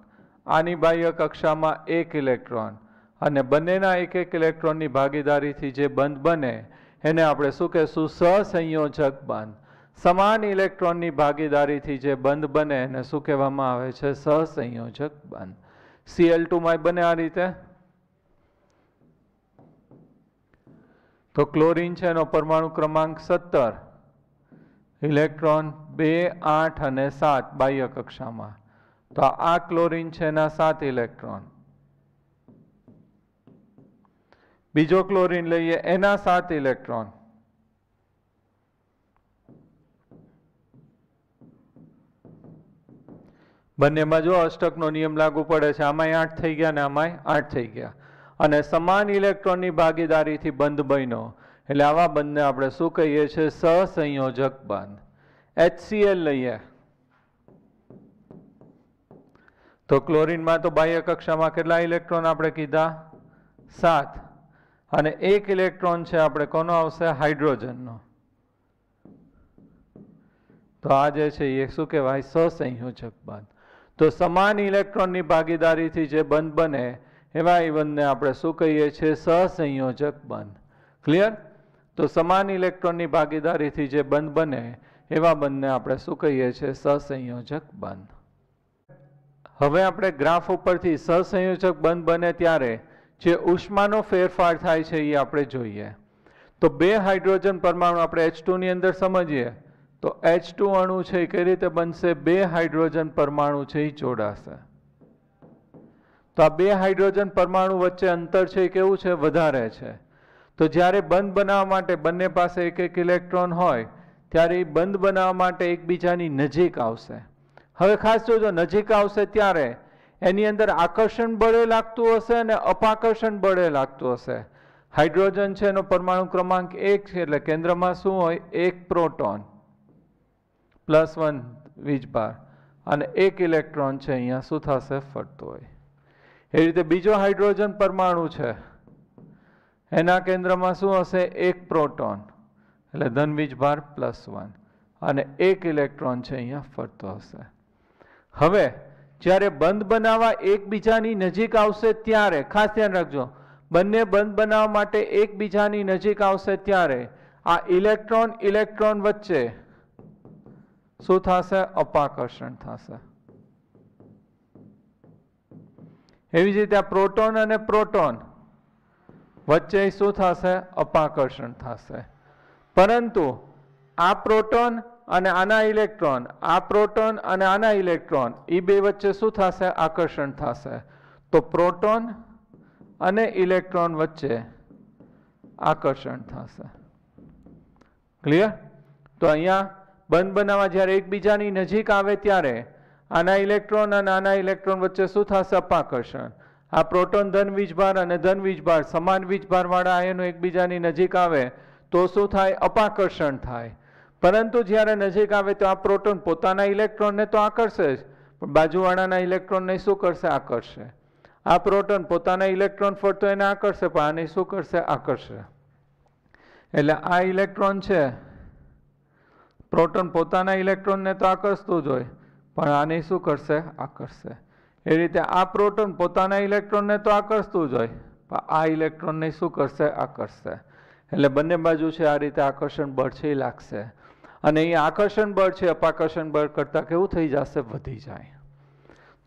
આની બાહ્ય કક્ષામાં 1 ઇલેક્ટ્રોન અને બંનેના 1-1 ઇલેક્ટ્રોનની ભાગીદારીથી જે બંધ બને એને આપણે શું કહેશું? સહસંયોજક બંધ. સમાન ઇલેક્ટ્રોનની ભાગીદારીથી જે બંધ બને એને શું કહેવામાં આવે છે? સહસંયોજક બંધ. Cl2 માં બને આ રીતે. તો ક્લોરીન છે એનો પરમાણુ ક્રમાંક 17, ઇલેક્ટ્રોન 2, 8 અને 7 બાહ્ય કક્ષામાં. તો આ ક્લોરીન છે એના 7 ઇલેક્ટ્રોન. બીજો ક્લોરીન લઈએ એના 7 ઇલેક્ટ્રોન. બંનેમાં જો અષ્ટકનો નિયમ લાગુ પડે છે. આમાંય 8 થઈ ગયા ને આમાંય 8 થઈ ગયા અને સમાન ઇલેક્ટ્રોનની ભાગીદારીથી બંધ બન્યો એટલે આવા બંધને આપણે શું કહીએ છીએ? સહસંયોજક બંધ. HCl લઈએ તો ક્લોરીનમાં તો બાહ્ય કક્ષામાં કેટલા ઇલેક્ટ્રોન આપણે કીધા? 7 અને 1 ઇલેક્ટ્રોન છે આપણે કોનો આવશે? હાઇડ્રોજનનો. તો આ જે છે એ શું કહેવાય? સહસંયોજક બંધ. તો સમાન ઇલેક્ટ્રોનની ભાગીદારીથી જે બંધ બને એવા બંધને આપણે શું કહીએ છીએ? સહસંયોજક બંધ. ક્લિયર? તો સમાન ઇલેક્ટ્રોનની ભાગીદારીથી જે બંધ બને એવા બંધને આપણે શું કહીએ છીએ? સહસંયોજક બંધ. હવે આપણે ગ્રાફ ઉપરથી સહસંયોજક બંધ બને ત્યારે જે ઉષ્માનો ફેરફાર થાય છે એ આપણે જોઈએ. તો 2 હાઇડ્રોજન પરમાણુ આપણે H2 ની અંદર સમજીએ તો H2 અણુ છે એ કઈ રીતે બનશે? 2 હાઇડ્રોજન પરમાણુ છે એ જોડાશે. તો આ 2 હાઇડ્રોજન પરમાણુ વચ્ચે અંતર છે એ કેવું છે? વધારે છે. તો જ્યારે બંધ બનાવવા માટે બંને પાસે 1-1 ઇલેક્ટ્રોન હોય ત્યારે એ બંધ બનાવવા માટે એકબીજાની નજીક આવશે. હવે ખાસ જોજો, નજીક આવશે ત્યારે એની અંદર આકર્ષણ બળે લાગતું હશે અને અપાકર્ષણ બળે લાગતું હશે. હાઇડ્રોજન છે એનો પરમાણુ ક્રમાંક 1 છે, એટલે કેન્દ્રમાં શું હોય? 1 પ્રોટોન +1 વીજભાર અને 1 ઇલેક્ટ્રોન છે અહીંયા શું થશે? ફરતો હોય. એ રીતે બીજો હાઇડ્રોજન પરમાણુ છે, એના કેન્દ્રમાં શું હશે? 1 પ્રોટોન એટલે ધન વીજભાર +1 અને 1 ઇલેક્ટ્રોન છે અહીંયા ફરતો હશે. હવે જ્યારે બંધ બનાવવા એકબીજાની નજીક આવશે ત્યારે ખાસ ધ્યાન રાખજો, બંને બંધ બનાવવા માટે એકબીજાની નજીક આવશે ત્યારે આ ઇલેક્ટ્રોન ઇલેક્ટ્રોન વચ્ચે શું થશે? અપાકર્ષણ થશે. એવી જ રીતે આ પ્રોટોન અને પ્રોટોન વચ્ચે શું થશે? અપાકર્ષણ થશે. પરંતુ આ પ્રોટોન અને આના ઇલેક્ટ્રોન, આ પ્રોટોન અને આના ઇલેક્ટ્રોન, એ બે વચ્ચે શું થશે? આકર્ષણ થશે. તો પ્રોટોન અને ઇલેક્ટ્રોન વચ્ચે આકર્ષણ થશે. ક્લિયર? તો અહીંયા બંધ બનાવવા જ્યારે એકબીજાની નજીક આવે ત્યારે આના ઇલેક્ટ્રોન અને આના ઇલેક્ટ્રોન વચ્ચે શું થશે? અપાકર્ષણ. આ પ્રોટોન ધન વીજભાર અને ધન વીજભાર સમાન વીજભારવાળા આયનો એકબીજાની નજીક આવે તો શું થાય? અપાકર્ષણ થાય. પરંતુ જ્યારે નજીક આવે તો આ પ્રોટોન પોતાના ઇલેક્ટ્રોનને તો આકર્ષે જ, પણ બાજુવાળાના ઇલેક્ટ્રોનને શું કરશે? આકર્ષે. આ પ્રોટોન પોતાના ઇલેક્ટ્રોન ફરતો એને આકર્ષે, પણ આને શું કરશે? આકર્ષે. એટલે આ ઇલેક્ટ્રોન છે, પ્રોટોન પોતાના ઇલેક્ટ્રોનને તો આકર્ષતું જ હોય, પણ આને શું કરશે? આકર્ષે. એ રીતે આ પ્રોટોન પોતાના ઇલેક્ટ્રોનને તો આકર્ષતું જ હોય, પણ આ ઇલેક્ટ્રોનને શું કરશે? આકર્ષશે. એટલે બંને બાજુ છે આ રીતે આકર્ષણ બળ છે એ લાગશે. અને એ આકર્ષણ બળ છે અપાકર્ષણ બળ કરતાં કેવું થઈ જશે? વધી જાય.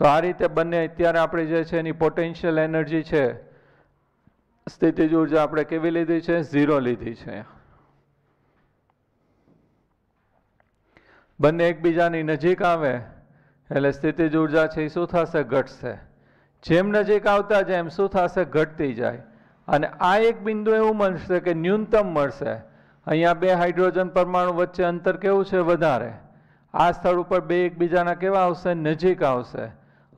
તો આ રીતે બંને અત્યારે આપણે જે છે એની પોટેન્શિયલ એનર્જી છે, સ્થિતિજ ઉર્જા આપણે કેવી લીધી છે? 0 લીધી છે. બંને એકબીજાની નજીક આવે એટલે સ્થિતિજ ઉર્જા છે એ શું થશે? ઘટશે. જેમ નજીક આવતા જાય એમ શું થશે? ઘટતી જાય. અને આ એક બિંદુ એવું મળશે કે ન્યૂનતમ મળશે. અહીંયા બે હાઇડ્રોજન પરમાણુ વચ્ચે અંતર કેવું છે? વધારે. આ સ્થળ ઉપર બે એકબીજાના કેવા આવશે? નજીક આવશે.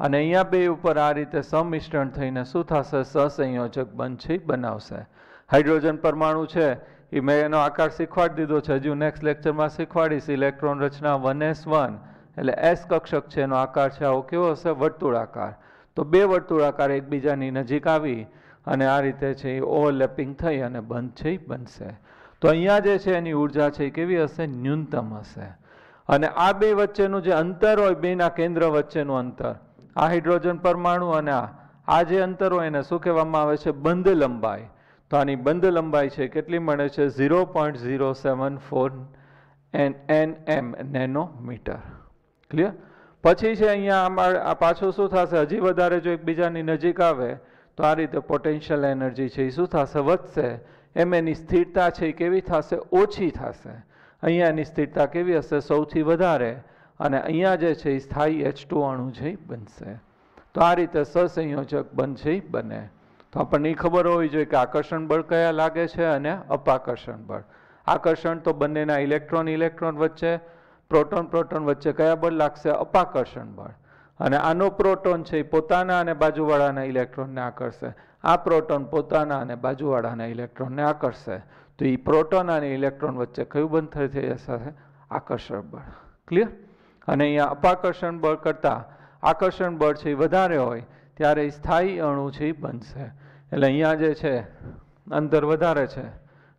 અને અહીંયા બે ઉપર આ રીતે સંમિશ્રણ થઈને શું થશે? સહસંયોજક બંધ છે બનાવશે. હાઇડ્રોજન પરમાણુ છે એ મેં એનો આકાર શીખવાડી દીધો છે, હજુ નેક્સ્ટ લેક્ચરમાં શીખવાડીશ. ઇલેક્ટ્રોન રચના 1s1 એટલે S કક્ષક છે એનો આકાર છે આવો કેવો હશે? વર્તુળાકાર. તો બે વર્તુળાકાર એકબીજાની નજીક આવી અને આ રીતે છે એ ઓવરલેપિંગ થઈ અને બંધ છે એ બનશે. તો અહીંયા જે છે એની ઉર્જા છે એ કેવી હશે? ન્યૂનતમ હશે. અને આ બે વચ્ચેનું જે અંતર હોય, બેના કેન્દ્ર વચ્ચેનું અંતર, આ હાઇડ્રોજન પરમાણુ અને આ જે અંતર હોય એને શું કહેવામાં આવે છે? બંધ લંબાઈ. તો આની બંધ લંબાઈ છે કેટલી મળે છે? 0.074 nm નેનોમીટર. ક્લિયર? પછી છે અહીંયા આ પાછું શું થશે? હજી વધારે જો એકબીજાની નજીક આવે તો આ રીતે પોટેન્શિયલ એનર્જી છે એ શું થશે? વધશે. એમ એની સ્થિરતા છે એ કેવી થશે? ઓછી થશે. અહીંયા એની સ્થિરતા કેવી હશે? સૌથી વધારે. અને અહીંયા જે છે એ સ્થાયી H2 અણુ છે એ બનશે. તો આ રીતે સહસંયોજક બંધ છે એ બને. તો આપણને એ ખબર હોવી જોઈએ કે આકર્ષણ બળ કયા લાગે છે અને અપાકર્ષણ બળ. આકર્ષણ તો બંનેના ઇલેક્ટ્રોન ઇલેક્ટ્રોન વચ્ચે, પ્રોટોન પ્રોટોન વચ્ચે કયા બળ લાગશે? અપાકર્ષણ બળ. અને આનો પ્રોટોન છે એ પોતાના અને બાજુવાળાના ઇલેક્ટ્રોનને આકર્ષે. આ પ્રોટોન પોતાના અને બાજુવાળાના ઇલેક્ટ્રોનને આકર્ષે. તો એ પ્રોટોન અને ઇલેક્ટ્રોન વચ્ચે કયું બંધ થઈ જશે? આકર્ષણ બળ. ક્લિયર? અને અહીંયા અપાકર્ષણ બળ કરતાં આકર્ષણ બળ છે એ વધારે હોય ત્યારે સ્થાયી અણુ છે એ બનશે. એટલે અહીંયા જે છે અંતર વધારે છે,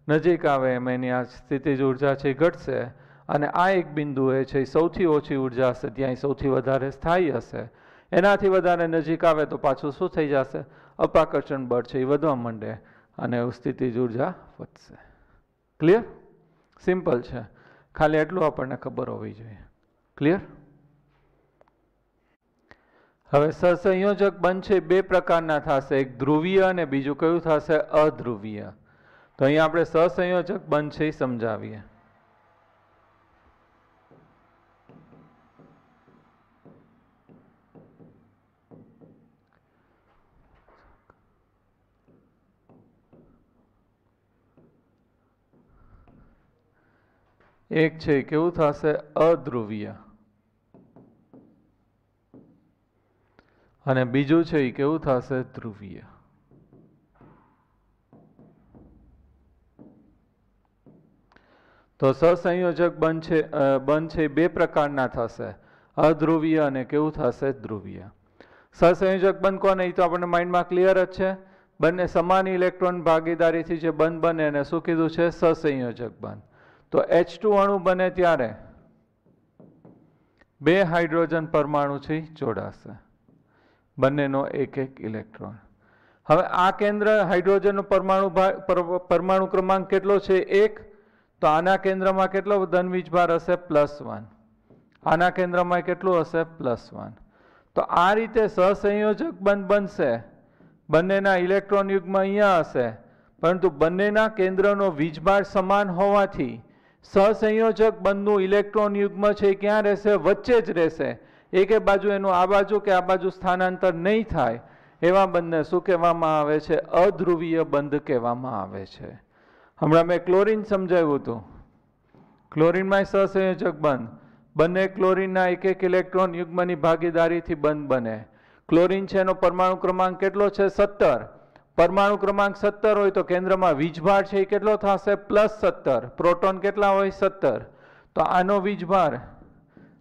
નજીક આવે એમ એની આ સ્થિતિજ ઉર્જા છે એ ઘટશે. અને આ એક બિંદુ એ છે સૌથી ઓછી ઉર્જા હશે, ત્યાં સૌથી વધારે સ્થાયી હશે. એનાથી વધારે નજીક આવે તો પાછું શું થઈ જશે? અપાકર્ષણ બળ છે એ વધવા માંડે અને સ્થિતિજ ઉર્જા વધશે. ક્લિયર? સિમ્પલ છે. ખાલી એટલું આપણને ખબર હોવી જોઈએ. ક્લિયર? હવે સહસંયોજક બંધ છે બે પ્રકારના થશે, એક ધ્રુવીય અને બીજું કયું થશે? અધ્રુવીય. તો અહીંયા આપણે સહસંયોજક બંધ છે એ સમજાવીએ. एक छे केवुं थशे अध्रुवीय અને બીજું છે એ કેવું થશે ધ્રુવીય। તો સહસંયોજક બંધ છે બે પ્રકારના થશે, અધ્રુવીય અને કેવું થશે ધ્રુવીય। સહસંયોજક બંધ કોને એ તો આપણને માઇન્ડમાં ક્લિયર જ છે, બંને સમાન ઇલેક્ટ્રોન ભાગીદારીથી જે બંધ બને એને શું કીધું છે સહસંયોજક બંધ। તો H2 અણુ બને ત્યારે બે હાઇડ્રોજન પરમાણુથી જોડાશે, બંનેનો એક એક ઇલેક્ટ્રોન। હવે આ કેન્દ્ર હાઇડ્રોજનનો પરમાણુ ક્રમાંક કેટલો છે 1, તો આના કેન્દ્રમાં કેટલો ધન વીજભાર હશે +1, આના કેન્દ્રમાં કેટલું હશે +1। તો આ રીતે સહસંયોજક બંધ બનશે, બંનેના ઇલેક્ટ્રોન યુગ્મ અહીંયા હશે, પરંતુ બંનેના કેન્દ્રનો વીજભાર સમાન હોવાથી સહસંયોજક બંધનું ઇલેક્ટ્રોન યુગ્મ છે ક્યાં રહેશે વચ્ચે જ રહેશે, એકે બાજુ એનું આ બાજુ કે આ બાજુ સ્થાનાંતર નહીં થાય એવા બંધને શું કહેવામાં આવે છે અધ્રુવીય બંધ કહેવામાં આવે છે। હમણાં મેં ક્લોરીન સમજાવ્યું હતું, ક્લોરીનમાં સહસંયોજક બંધ, બંને ક્લોરીનના એક એક ઇલેક્ટ્રોન યુગ્મની ભાગીદારીથી બંધ બને। ક્લોરીન છે એનો પરમાણુ ક્રમાંક કેટલો છે 17, પરમાણુ ક્રમાંક 17 હોય તો કેન્દ્રમાં વીજભાર છે એ કેટલો થશે +17, પ્રોટોન કેટલા હોય 17, તો આનો વીજભાર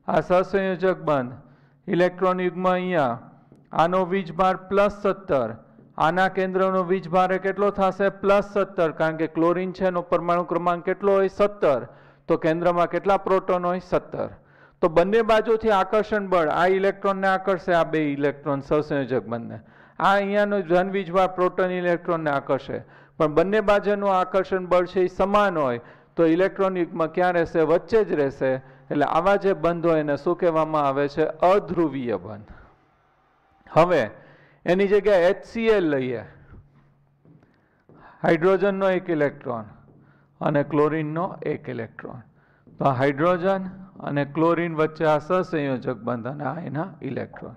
આ સહસંયોજક બંધ ઇલેક્ટ્રોન યુગ્મ અહીંયા, આનો વીજભાર +17, આના કેન્દ્રનો વીજભાર કેટલો થશે +17, કારણ કે ક્લોરીન છે એનો પરમાણુ ક્રમાંક કેટલો હોય 17, તો કેન્દ્રમાં કેટલા પ્રોટોન હોય 17। તો બંને બાજુથી આકર્ષણ બળ આ ઇલેક્ટ્રોનને આકર્ષે, આ બે ઇલેક્ટ્રોન સહસંયોજક બંધને, આ અહીંયાનો ધન વીજભાર પ્રોટોન ઇલેક્ટ્રોનને આકર્ષે, પણ બંને બાજુનું આકર્ષણ બળ છે એ સમાન હોય તો ઇલેક્ટ્રોન યુગ્મ ક્યાં રહેશે વચ્ચે જ રહેશે, એટલે આવા જે બંધ હોય એને શું કહેવામાં આવે છે અધ્રુવીય બંધ। હવે એની જગ્યાએ HCl લઈએ, હાઇડ્રોજનનો એક ઇલેક્ટ્રોન અને ક્લોરીનનો એક ઇલેક્ટ્રોન, તો હાઇડ્રોજન અને ક્લોરીન વચ્ચે આ સહસંયોજક બંધ અને આ એના ઇલેક્ટ્રોન।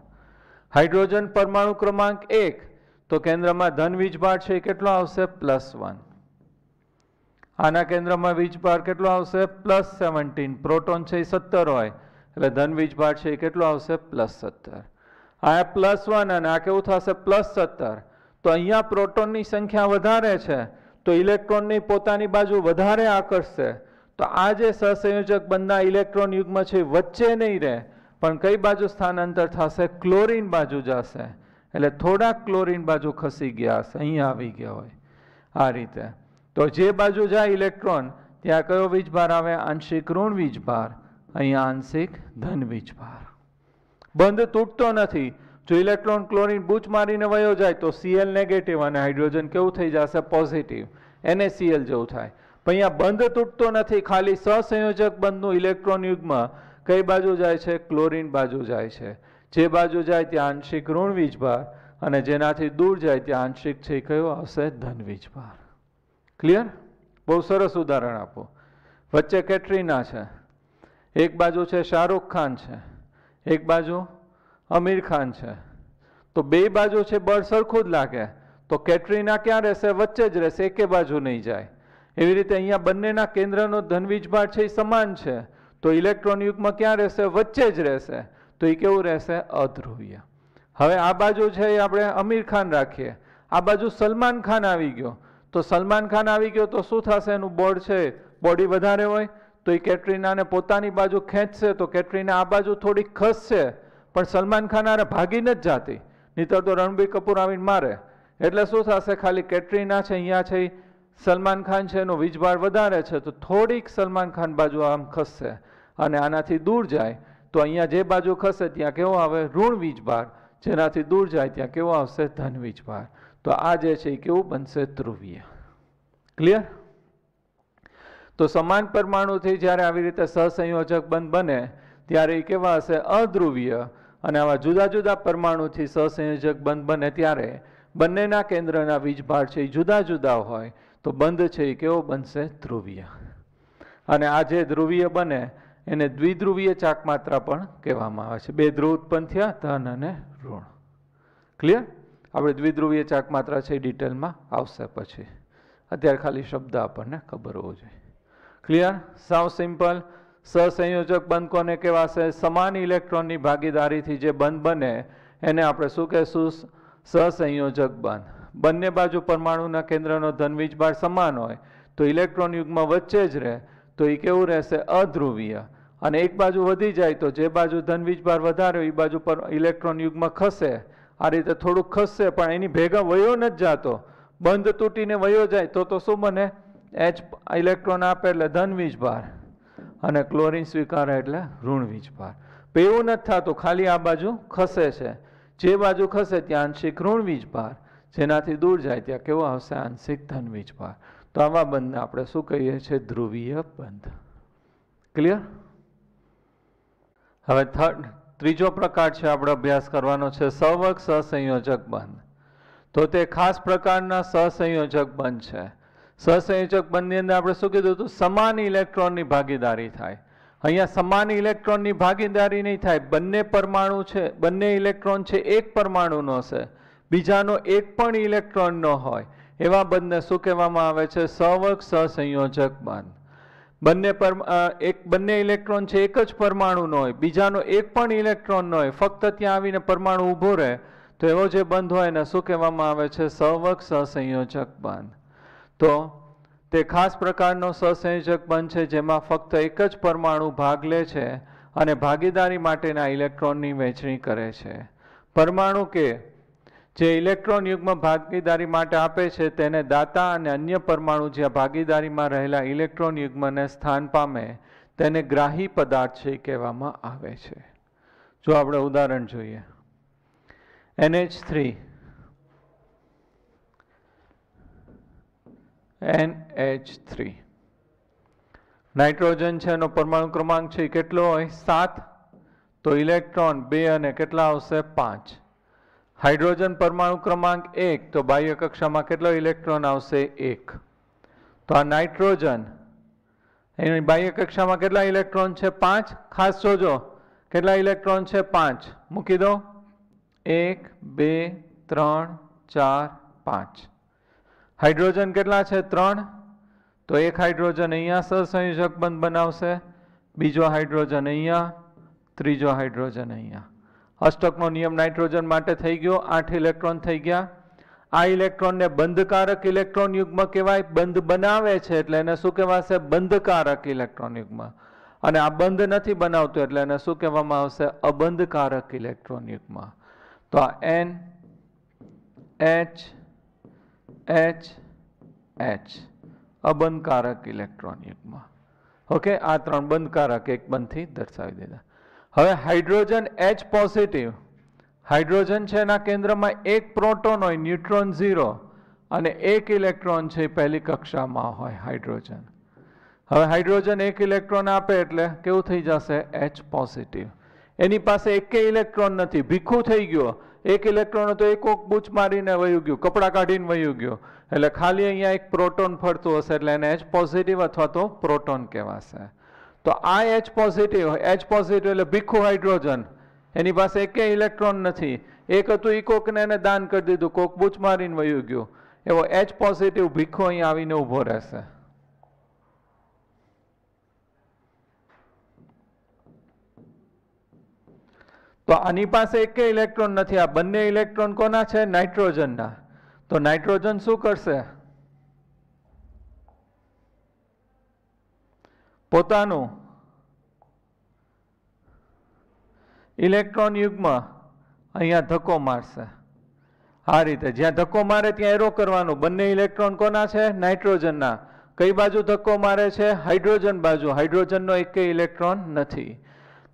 હાઇડ્રોજન પરમાણુ ક્રમાંક 1, તો કેન્દ્રમાં ધન વીજભાર છે કેટલો આવશે +1, આના કેન્દ્રમાં વીજભાર કેટલો આવશે +17, પ્રોટોન છે 17 હોય એટલે ધન વીજભાર છે એ કેટલો આવશે +17, આ +1 અને આ કેવું થશે +17, તો અહીંયા પ્રોટોનની સંખ્યા વધારે છે તો ઇલેક્ટ્રોનની પોતાની બાજુ વધારે આકર્ષશે, તો આ જે સહસંયોજક બંધના ઇલેક્ટ્રોન યુગ્મ છે વચ્ચે નહીં રહે પણ કઈ બાજુ સ્થાનાંતર થશે ક્લોરીન બાજુ જશે, એટલે થોડાક ક્લોરીન બાજુ ખસી ગયા હશે, અહીંયા આવી ગયા હોય આ રીતે। તો જે બાજુ જાય ઇલેક્ટ્રોન ત્યાં કયો વીજભાર આવે આંશિક ઋણ વીજભાર, અહીંયા આંશિક ધન વીજભાર। બંધ તૂટતો નથી, જો ઇલેક્ટ્રોન ક્લોરીન બૂચ મારીને વયો જાય તો Cl નેગેટિવ અને હાઇડ્રોજન કેવું થઈ જશે પોઝિટિવ, NaCl જેવું થાય, પણ અહીંયા બંધ તૂટતો નથી, ખાલી સહસંયોજક બંધનું ઇલેક્ટ્રોન યુગ્મ કઈ બાજુ જાય છે ક્લોરીન બાજુ જાય છે, જે બાજુ જાય ત્યાં આંશિક ઋણ વીજભાર અને જેનાથી દૂર જાય ત્યાં આંશિક છે કયો આવશે ધન વીજભાર। ક્લિયર? બહુ સરસ ઉદાહરણ આપો, વચ્ચે કેટરીના છે, એક બાજુ છે શાહરૂખ ખાન છે, એક બાજુ આમિર ખાન છે, તો બે બાજુ છે બળ સરખું જ લાગે, તો કેટરીના ક્યાં રહેશે વચ્ચે જ રહેશે, એકે બાજુ નહીં જાય। એવી રીતે અહીંયા બંનેના કેન્દ્રનો ધન વીજભાર છે એ સમાન છે તો ઇલેક્ટ્રોન યુગ્મ ક્યાં રહેશે વચ્ચે જ રહેશે, તો એ કેવું રહેશે અધ્રુવીય। હવે આ બાજુ છે એ આપણે આમિર ખાન રાખીએ, આ બાજુ સલમાન ખાન આવી ગયો, તો સલમાન ખાન આવી ગયો તો શું થશે એનું બળ છે બોડી વધારે હોય તો એ કેટરીનાને પોતાની બાજુ ખેંચશે, તો કેટરીના આ બાજુ થોડીક ખસશે પણ સલમાન ખાન આરે ભાગીને જ જાતી, નહીતર તો રણબીર કપૂર આવીને મારે, એટલે શું થશે ખાલી કેટરીના છે અહીંયા છે સલમાન ખાન છે એનો વીજભાર વધારે છે તો થોડીક સલમાન ખાન બાજુ આમ ખસશે અને આનાથી દૂર જાય તો અહીંયા જે બાજુ ખસે ત્યાં કેવો આવે ઋણ વીજભાર, જેનાથી દૂર જાય ત્યાં કેવો આવશે ધન વીજભાર, તો આ જે છે એ કેવું બનશે ધ્રુવીય। ક્લિયર? તો સમાન પરમાણુથી જ્યારે આવી રીતે સહસંયોજક બંધ બને ત્યારે એ કેવા હશે અધ્રુવીય, અને આવા જુદા જુદા પરમાણુથી સહસંયોજક બંધ બને ત્યારે બંનેના કેન્દ્રના વીજભાર છે એ જુદા જુદા હોય તો બંધ છે એ કેવો બનશે ધ્રુવીય। અને આ જે ધ્રુવીય બને એને દ્વિધ્રુવીય ચાકમાત્રા પણ કહેવામાં આવે છે, બે ધ્રુવ ઉત્પન્ન થયા ધન અને ઋણ। ક્લિયર? આપણે દ્વિધ્રુવીય ચાકમાત્રા છે એ ડિટેલમાં આવશે પછી, અત્યારે ખાલી શબ્દ આપણને ખબર હોવો જોઈએ। ક્લિયર? સાવ સિમ્પલ. સહસંયોજક બંધ કોને કહેવાશે? સમાન ઇલેક્ટ્રોનની ભાગીદારીથી જે બંધ બને એને આપણે શું કહેશું? સહસંયોજક બંધ. બંને બાજુ પરમાણુના કેન્દ્રનો ધન વીજભાર સમાન હોય તો ઇલેક્ટ્રોન યુગ્મ વચ્ચે જ રહે, તો એ કેવું રહેશે? અધ્રુવીય. અને એક બાજુ વધી જાય તો જે બાજુ ધન વીજભાર વધારે હોય એ બાજુ પર ઇલેક્ટ્રોન યુગ્મ ખસે. આ રીતે થોડુંક ખસશે પણ એની ભેગા વયો નથી જાતો, બંધ તૂટીને વયો જાય તો શું બને? H ઇલેક્ટ્રોન આપે એટલે ધન વીજભાર અને ક્લોરીન સ્વીકારે એટલે ઋણ વીજભાર. એવું નથી થતું, ખાલી આ બાજુ ખસે છે. જે બાજુ ખસે ત્યાં આંશિક ઋણ વીજભાર, જેનાથી દૂર જાય ત્યાં કેવો આવશે? આંશિક ધન વીજભાર. તો આવા બંધને આપણે શું કહીએ છીએ? ધ્રુવીય બંધ. ક્લિયર? હવે ત્રીજો પ્રકાર છે આપણે અભ્યાસ કરવાનો છે સહવર્ગ સહસંયોજક બંધ. તો તે ખાસ પ્રકારના સહસંયોજક બંધ છે. સહસંયોજક બંધની અંદર આપણે શું કીધું હતું? સમાન ઇલેક્ટ્રોનની ભાગીદારી થાય. અહીંયા સમાન ઇલેક્ટ્રોનની ભાગીદારી નહીં થાય. બંને પરમાણુ છે, બંને ઇલેક્ટ્રોન છે એક પરમાણુનો છે, બીજાનો એક પણ ઇલેક્ટ્રોન ન હોય, એવા બંધને શું કહેવામાં આવે છે? સહવર્ગ સહસંયોજક બંધ. બંને ઇલેક્ટ્રોન છે એક જ પરમાણુનો હોય, બીજાનો એક પણ ઇલેક્ટ્રોન ન હોય, ફક્ત ત્યાં આવીને પરમાણુ ઊભો રહે, તો એવો જે બંધ હોય એને શું કહેવામાં આવે છે? સહવર્ગ સહસંયોજક બંધ. તો તે ખાસ પ્રકારનો સહસંયોજક બંધ છે જેમાં ફક્ત એક જ પરમાણુ ભાગ લે છે અને ભાગીદારી માટેના ઇલેક્ટ્રોનની વહેંચણી કરે છે. પરમાણુ કે જે ઇલેક્ટ્રોન યુગ્મ ભાગીદારી માટે આપે છે તેને દાતા અને અન્ય પરમાણુ જ્યાં ભાગીદારીમાં રહેલા ઇલેક્ટ્રોન યુગ્મને સ્થાન પામે તેને ગ્રાહી પદાર્થ છે કહેવામાં આવે છે. જો આપણે ઉદાહરણ જોઈએ, NH3 NH3 નાઇટ્રોજન છે, એનો પરમાણુ ક્રમાંક છે કેટલો હોય? 7. તો ઇલેક્ટ્રોન 2 અને કેટલા આવશે? 5. હાઇડ્રોજન પરમાણુ ક્રમાંક 1, તો બાહ્ય કક્ષામાં કેટલો ઇલેક્ટ્રોન આવશે? 1. તો આ નાઇટ્રોજન, એની બાહ્ય કક્ષામાં કેટલા ઇલેક્ટ્રોન છે? 5. ખાસ જોજો કેટલા ઇલેક્ટ્રોન છે? 5. મૂકી દો. 1 2 3 4 5. હાઇડ્રોજન કેટલા છે? 3. તો એક હાઇડ્રોજન અહીંયા સહસંયોજક બંધ બનાવશે, બીજો હાઇડ્રોજન અહીંયા, ત્રીજો હાઇડ્રોજન અહીંયા. અષ્ટકનો નિયમ નાઇટ્રોજન માટે થઈ ગયો. 8 ઇલેક્ટ્રોન થઈ ગયા. આ ઇલેક્ટ્રોનને બંધકારક ઇલેક્ટ્રોન યુગ્મ કહેવાય. બંધ બનાવે છે એટલે એને શું કહેવાશે? બંધકારક ઇલેક્ટ્રોન યુગ્મ. અને આ બંધ નથી બનાવતું એટલે એને શું કહેવામાં આવશે? અબંધકારક ઇલેક્ટ્રોન યુગ્મ. તો આ N H H H અબંધકારક ઇલેક્ટ્રોન યુગ્મ. ઓકે, આ 3 બંધકારક એક બંધથી દર્શાવી દીધા. હવે હાઇડ્રોજન H પોઝિટિવ. હાઇડ્રોજન છે એના કેન્દ્રમાં એક પ્રોટોન હોય, ન્યુટ્રોન 0, અને એક ઇલેક્ટ્રોન છે પહેલી કક્ષામાં હોય હાઇડ્રોજન. હવે હાઇડ્રોજન એક ઇલેક્ટ્રોન આપે એટલે કેવું થઈ જશે? H positive. એની પાસે એકે ઇલેક્ટ્રોન નથી, ભીખું થઈ ગયો. એક ઇલેક્ટ્રોન હતો, એક બૂચ મારીને વયું ગયું, કપડા કાઢીને વયું ગયું, એટલે ખાલી અહીંયા એક પ્રોટોન ફરતું હશે એટલે એને H પોઝિટિવ અથવા તો પ્રોટોન કહેવાશે. તો આ H પોઝિટિવ એટલે ભીખું હાઇડ્રોજન, એની પાસે એકે ઇલેક્ટ્રોન નથી. એક હતું એ કોકને એને દાન કરી દીધું, કોક બૂચ મારીને વયું ગયું, એવો H પોઝિટિવ ભીખો અહીંયા આવીને ઊભો રહેશે. તો આની પાસે એકે ઇલેક્ટ્રોન નથી. આ બંને ઇલેક્ટ્રોન કોના છે? નાઇટ્રોજનના. તો નાઇટ્રોજન શું કરશે? પોતાનું ઇલેક્ટ્રોન યુગ્મ અહીંયા ધક્કો મારશે. આ રીતે જ્યાં ધક્કો મારે ત્યાં એરો કરવાનો. બંને ઇલેક્ટ્રોન કોના છે? નાઇટ્રોજનના. કઈ બાજુ ધક્કો મારે છે? હાઇડ્રોજન બાજુ. હાઇડ્રોજનનો એકે ઇલેક્ટ્રોન નથી.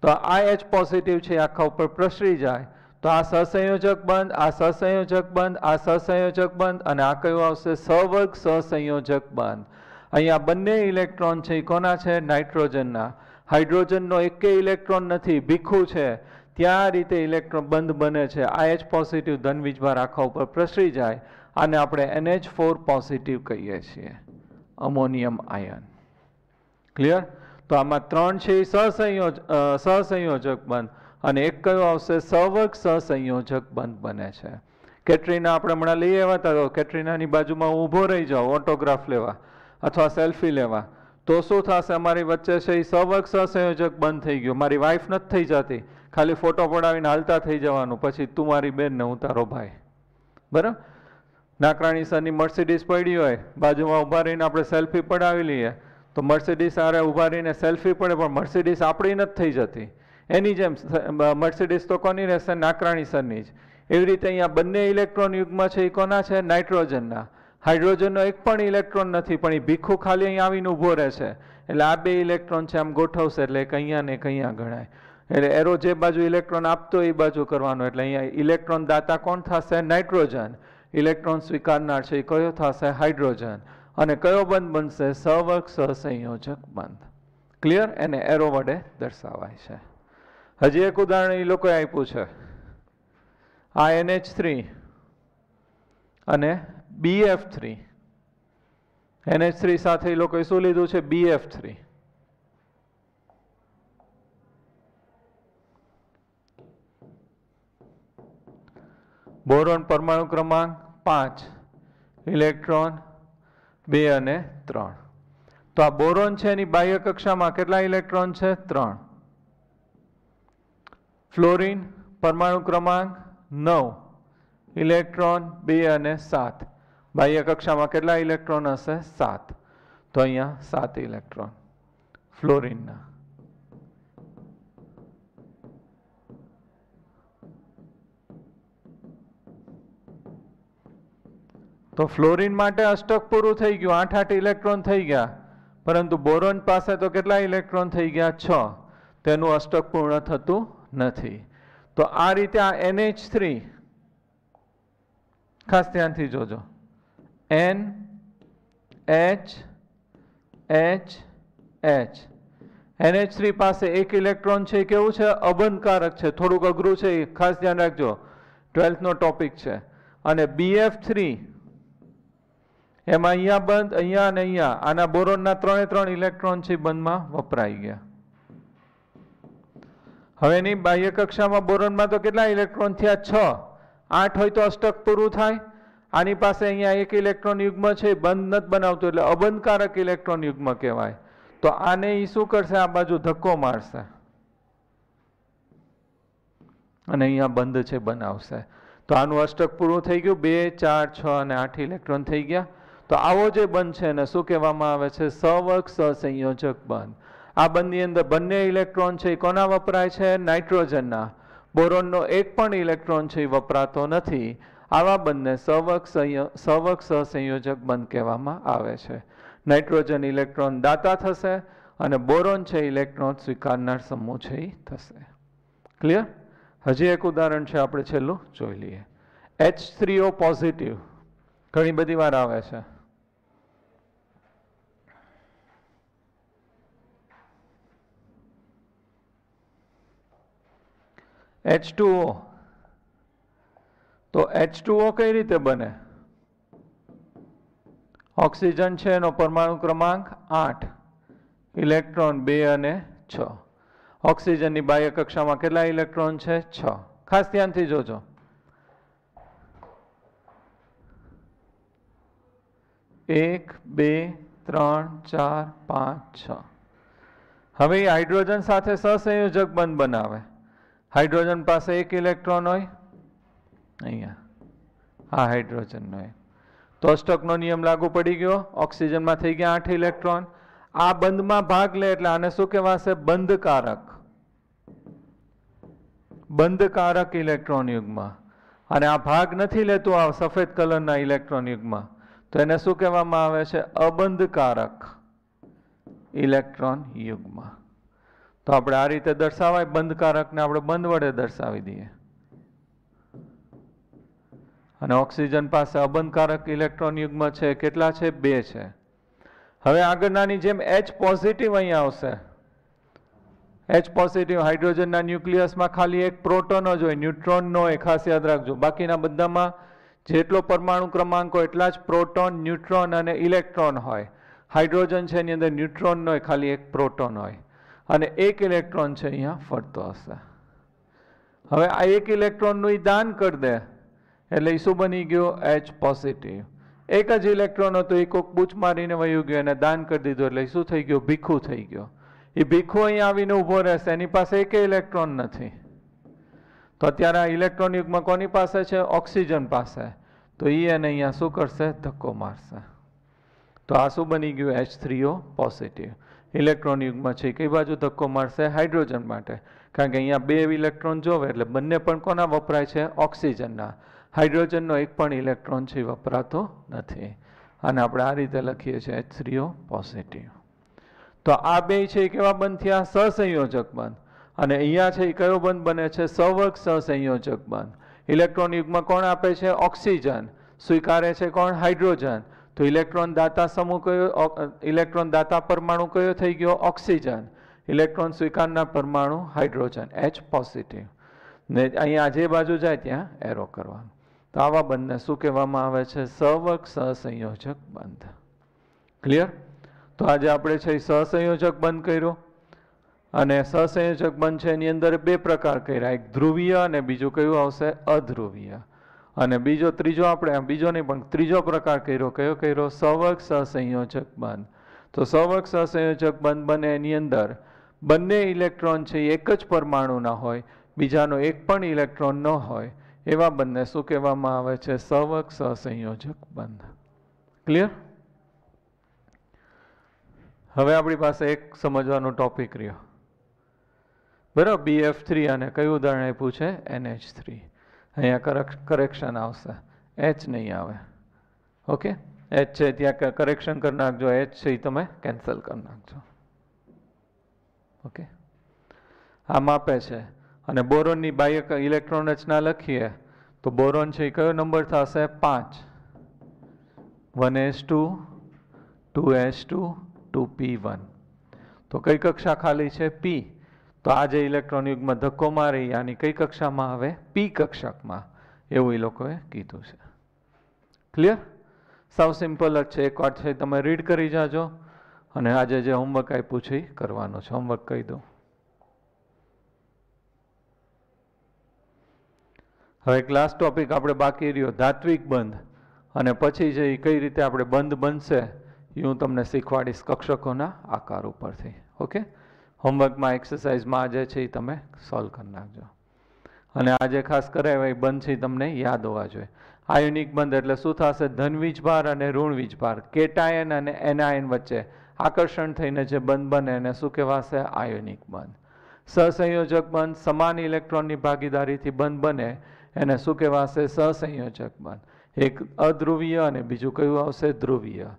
તો આ H પોઝિટિવ છે આખા ઉપર પ્રસરી જાય. તો આ સહસંયોજક બંધ, આ સહસંયોજક બંધ, આ સહસંયોજક બંધ, અને આ કયું આવશે? સહવર્ગ સહસંયોજક બંધ. અહીંયા બંને ઇલેક્ટ્રોન છે એ કોના છે? નાઇટ્રોજનના. હાઇડ્રોજનનો એકે ઇલેક્ટ્રોન નથી, ભીખું છે. ત્યાં રીતે ઇલેક્ટ્રોન બંધ બને છે. આ H પોઝિટિવ ધન વીજભાર આખા ઉપર પ્રસરી જાય આને આપણે NH4 પોઝિટિવ કહીએ છીએ, અમોનિયમ આયન. ક્લિયર? તો આમાં 3 છે એ સહસંયોજક બંધ, અને એક કયો આવશે? સહવર્ગ સહસંયોજક બંધ બને છે. કેટરીના આપણે હમણાં લઈ આવ્યા હતા, તો કેટરીનાની બાજુમાં ઊભો રહી જાઓ ઓટોગ્રાફ લેવા અથવા સેલ્ફી લેવા, તો શું થશે, અમારી વચ્ચે છે એ સહવર્ગ સહસંયોજક બંધ થઈ ગયો. મારી વાઈફ નથી થઈ જતી, ખાલી ફોટો પડાવીને હાલતા થઈ જવાનું, પછી તું મારી બેન ને હું તારો ભાઈ. બરાબર? નાકરાણી સરની મર્સિડીઝ પડી હોય, બાજુમાં ઊભા રહીને આપણે સેલ્ફી પડાવી લઈએ, તો મર્સિડીઝ આરે ઊભા રહીને સેલ્ફી પડે, પણ મર્સિડીઝ આપણી નથી થઈ જતી. એની જેમ મર્સિડીઝ તો કોની રહેશે? નાકરાણી સરની જ. એવી રીતે અહીંયા બંને ઇલેક્ટ્રોન યુગ્મ છે એ કોના છે? નાઇટ્રોજનના. હાઇડ્રોજનનો એક પણ ઇલેક્ટ્રોન નથી, પણ એ ભીખું ખાલી અહીંયા આવીને ઊભો રહે છે. એટલે આ બે ઇલેક્ટ્રોન છે આમ ગોઠવશે, એટલે એક અહીંયા ને એક અહીંયા ગણાય. એટલે એરો જે બાજુ ઇલેક્ટ્રોન આપતો એ બાજુ કરવાનો. એટલે અહીંયા ઇલેક્ટ્રોન દાતા કોણ થશે? નાઇટ્રોજન. ઇલેક્ટ્રોન સ્વીકારનાર છે એ કયો થશે? હાઇડ્રોજન. અને કયો બંધ બનશે? સહવર્ગ સહસંયોજક બંધ. ક્લિયર? એને એરો વડે દર્શાવાય છે. હજી એક ઉદાહરણ એ લોકોએ આપ્યું છે. આ NH3 અને BF3. NH3 સાથે એ લોકોએ શું લીધું છે? BF3. બોરોન પરમાણુ ક્રમાંક 5, ઇલેક્ટ્રોન 2 અને 3. તો આ બોરોન છે એની બાહ્ય કક્ષામાં કેટલા ઇલેક્ટ્રોન છે? 3. ફ્લોરિન પરમાણુ ક્રમાંક 9, ઇલેક્ટ્રોન 2 અને 7. બાહ્ય કક્ષામાં કેટલા ઇલેક્ટ્રોન હશે? 7. તો અહીંયા 7 ઇલેક્ટ્રોન ફ્લોરિનના. તો ફ્લોરિન માટે અષ્ટક પૂરું થઈ ગયું, 8 ઇલેક્ટ્રોન થઈ ગયા. પરંતુ બોરોન પાસે તો કેટલા ઇલેક્ટ્રોન થઈ ગયા? 6. તેનું અષ્ટક પૂર્ણ થતું નથી. તો આ રીતે આ NH3 ખાસ ધ્યાનથી જોજો. N H H H. NH3 પાસે એક ઇલેક્ટ્રોન છે, કેવું છે? અબંધકારક છે. થોડુંક અઘરું છે, ખાસ ધ્યાન રાખજો, 12th નો ટોપિક છે. અને BF3 એમાં અહીંયા બંધ, અહીંયા અને અહીંયા. આના બોરોનના 3 ઇલેક્ટ્રોન છે બંધમાં વપરાઈ ગયા. હવે એની બાહ્ય કક્ષામાં બોરોનમાં તો કેટલા ઇલેક્ટ્રોન થયા? 6. 8 હોય તો અષ્ટક પૂરું થાય. આની પાસે અહીંયા એક ઇલેક્ટ્રોન યુગ્મ છે, બંધ નથી બનાવતું, એટલે અબંધકારક ઇલેક્ટ્રોન યુગ્મ કહેવાય. તો આને એ શું કરશે? આ બાજુ ધક્કો મારશે અને અહીંયા બંધ છે બનાવશે. તો આનું અષ્ટક પૂરું થઈ ગયું. 2, 4, 6 અને 8 ઇલેક્ટ્રોન થઈ ગયા. તો આવો જે બંધ છે એને શું કહેવામાં આવે છે? સહવર્ગ સહસંયોજક બંધ. આ બંધની અંદર બંને ઇલેક્ટ્રોન છે એ કોના વપરાય છે? નાઇટ્રોજનના. બોરોનનો એક પણ ઇલેક્ટ્રોન છે એ વપરાતો નથી. આવા બંધને સહવર્ગ સહસંયોજક બંધ કહેવામાં આવે છે. નાઇટ્રોજન ઇલેક્ટ્રોન દાતા થશે અને બોરોન છે ઇલેક્ટ્રોન સ્વીકારનાર સમૂહ છે એ થશે. ક્લિયર? હજી એક ઉદાહરણ છે, આપણે છેલ્લું જોઈ લઈએ. H3O પોઝિટિવ ઘણી બધી વાર આવે છે. H2O. તો H2O કઈ રીતે બને? ઓક્સિજન છે એનો પરમાણુ ક્રમાંક 8, ઇલેક્ટ્રોન 2 અને 6. ઓક્સિજનની બાહ્ય કક્ષામાં કેટલા ઇલેક્ટ્રોન છે? 6. ખાસ ધ્યાનથી જોજો. એક, બે, 3, 4, 5, 6. હવે એ હાઇડ્રોજન સાથે સહસંયોજક બંધ બનાવે. હાઇડ્રોજન પાસે એક ઇલેક્ટ્રોન હોય, અહીંયા આ હાઇડ્રોજનનો એક. તો અષ્ટકનો નિયમ લાગુ પડી ગયો. ઓક્સિજનમાં થઈ ગયા 8 ઇલેક્ટ્રોન. આ બંધમાં ભાગ લે એટલે આને શું કહેવાશે? બંધકારક. બંધકારક ઇલેક્ટ્રોન યુગ્મ. અને આ ભાગ નથી લેતું આ સફેદ કલરના ઇલેક્ટ્રોન યુગ્મ, તો એને શું કહેવામાં આવે છે? અબંધકારક ઇલેક્ટ્રોન યુગ્મ. તો આપણે આ રીતે દર્શાવાય. બંધકારકને આપણે બંધ વડે દર્શાવી દઈએ. અને ઓક્સિજન પાસે અબંધકારક ઇલેક્ટ્રોન યુગ્મ છે, કેટલા છે? 2 છે. હવે આગળનાની જેમ H પોઝિટિવ અહીંયા આવશે. H પોઝિટિવ હાઇડ્રોજનના ન્યુક્લિયસમાં ખાલી એક પ્રોટોન જ હોય, ન્યુટ્રોન નો હોય. ખાસ યાદ રાખજો. બાકીના બધામાં જેટલો પરમાણુ ક્રમાંક હોય એટલા જ પ્રોટોન, ન્યુટ્રોન અને ઇલેક્ટ્રોન હોય. હાઇડ્રોજન છે એની અંદર ન્યુટ્રોન નો હોય, ખાલી એક પ્રોટોન હોય. અને એક ઇલેક્ટ્રોન છે અહીંયા ફરતો હશે. હવે આ એક ઇલેક્ટ્રોનનું દાન કરી દે એટલે એ શું બની ગયો? H positive. એક જ ઇલેક્ટ્રોન હતો એ કોક બૂચ મારીને વયું ગયો એને દાન કરી દીધું એટલે શું થઈ ગયું? ભીખું થઈ ગયો. એ ભીખું અહીંયા આવીને ઊભો રહેશે, એની પાસે એકે ઇલેક્ટ્રોન નથી. તો અત્યારે આ ઇલેક્ટ્રોન યુગ્મ કોની પાસે છે? ઓક્સિજન પાસે. તો એ એને અહીંયા શું કરશે? ધક્કો મારશે. તો આ શું બની ગયું? H3O positive. ઇલેક્ટ્રોન યુગ્મ છે કઈ બાજુ ધક્કો મારશે? હાઇડ્રોજન માટે. કારણ કે અહીંયા બે ઇલેક્ટ્રોન જોવે એટલે બંને પણ કોના વપરાય છે? ઓક્સિજનના. હાઇડ્રોજનનો એક પણ ઇલેક્ટ્રોન છે વપરાતો નથી. અને આપણે આ રીતે લખીએ છીએ H3O પોઝિટિવ. તો આ બે છે એ કેવા બંધ થયા? સહસંયોજક બંધ. અને અહીંયા છે એ કયો બંધ બને છે? સવર્ગ સહસંયોજક બંધ. ઇલેક્ટ્રોન યુગ્મ કોણ આપે છે? ઓક્સિજન. સ્વીકારે છે કોણ? હાઇડ્રોજન. તો ઇલેક્ટ્રોન દાતા સમૂહ કયો? ઇલેક્ટ્રોન દાતા પરમાણુ કયો થઈ ગયો? ઓક્સિજન. ઇલેક્ટ્રોન સ્વીકારનાર પરમાણુ હાઇડ્રોજન, H પોઝિટિવ. ને અહીંયા જે બાજુ જાય ત્યાં એરો કરવાનું. તો આવા બંધને શું કહેવામાં આવે છે? સવર્ગ સહસંયોજક બંધ. ક્લિયર? તો આજે આપણે છે સહસંયોજક બંધ કર્યો. અને સહસંયોજક બંધ છે એની અંદર બે પ્રકાર કર્યા, એક ધ્રુવીય અને બીજું કયું આવશે? અધ્રુવીય. અને ત્રીજો આપણે બીજો નહીં પણ ત્રીજો પ્રકાર કર્યો. કયો કર્યો? સવર્ગ સહસંયોજક બંધ. તો સવર્ગ સહસંયોજક બંધ બને એની અંદર બંને ઇલેક્ટ્રોન છે એક જ પરમાણુના હોય, બીજાનો એક પણ ઇલેક્ટ્રોન ન હોય, એવા બંને શું કહેવામાં આવે છે? સવર્ગ સહસંયોજક બંધ. ક્લિયર? હવે આપણી પાસે એક સમજવાનો ટોપિક રહ્યો. બરાબર, BF3 અને કયું ઉદાહરણ આપ્યું છે? NH3. અહીંયા કરેક્શન આવશે, H નહીં આવે. ઓકે, H છે ત્યાં કરેક્શન કરી નાખજો, H છે એ તમે કેન્સલ કરી નાખજો. ઓકે, આમ આપે છે. અને બોરોનની બાહ્ય ઇલેક્ટ્રોન રચના લખીએ તો બોરોન છે એ કયો નંબર થશે? 5. 1s2 2s2 2p1. તો કઈ કક્ષા ખાલી છે? P. તો આ જે ઇલેક્ટ્રોન યુગ્મ ધક્કો મારે આની કઈ કક્ષામાં આવે? P કક્ષકમાં. એવું એ લોકોએ કીધું છે. ક્લિયર? સાવ સિમ્પલ જ છે. એકવાર છે તમે રીડ કરી જાજો અને આજે જે હોમવર્ક આપ્યું છે એ કરવાનું છે. હોમવર્ક કહી દઉં. હવે ક્લાસ ટોપિક આપણે બાકી રહ્યો ધાત્વિક બંધ, અને પછી જે કઈ રીતે આપણે બંધ બનશે એ હું તમને શીખવાડીશ કક્ષકોના આકાર ઉપરથી. ઓકે, હોમવર્કમાં એક્સરસાઇઝમાં આજે છે એ તમે સોલ્વ કરી નાખજો. અને આજે ખાસ કરાય બંધ છે તમને યાદ હોવા જોઈએ. આયોનિક બંધ એટલે શું થશે? ધન વીજભાર અને ઋણ વીજભાર, કેટાયન અને એનાયન વચ્ચે આકર્ષણ થઈને જે બંધ બને એને શું કહેવાશે? આયોનિક બંધ. સહસંયોજક બંધ સમાન ઇલેક્ટ્રોનની ભાગીદારીથી બંધ બને એને શું કહેવાશે? સહસંયોજક બંધ. એક અધ્રુવીય અને બીજું કયું આવશે? ધ્રુવીય.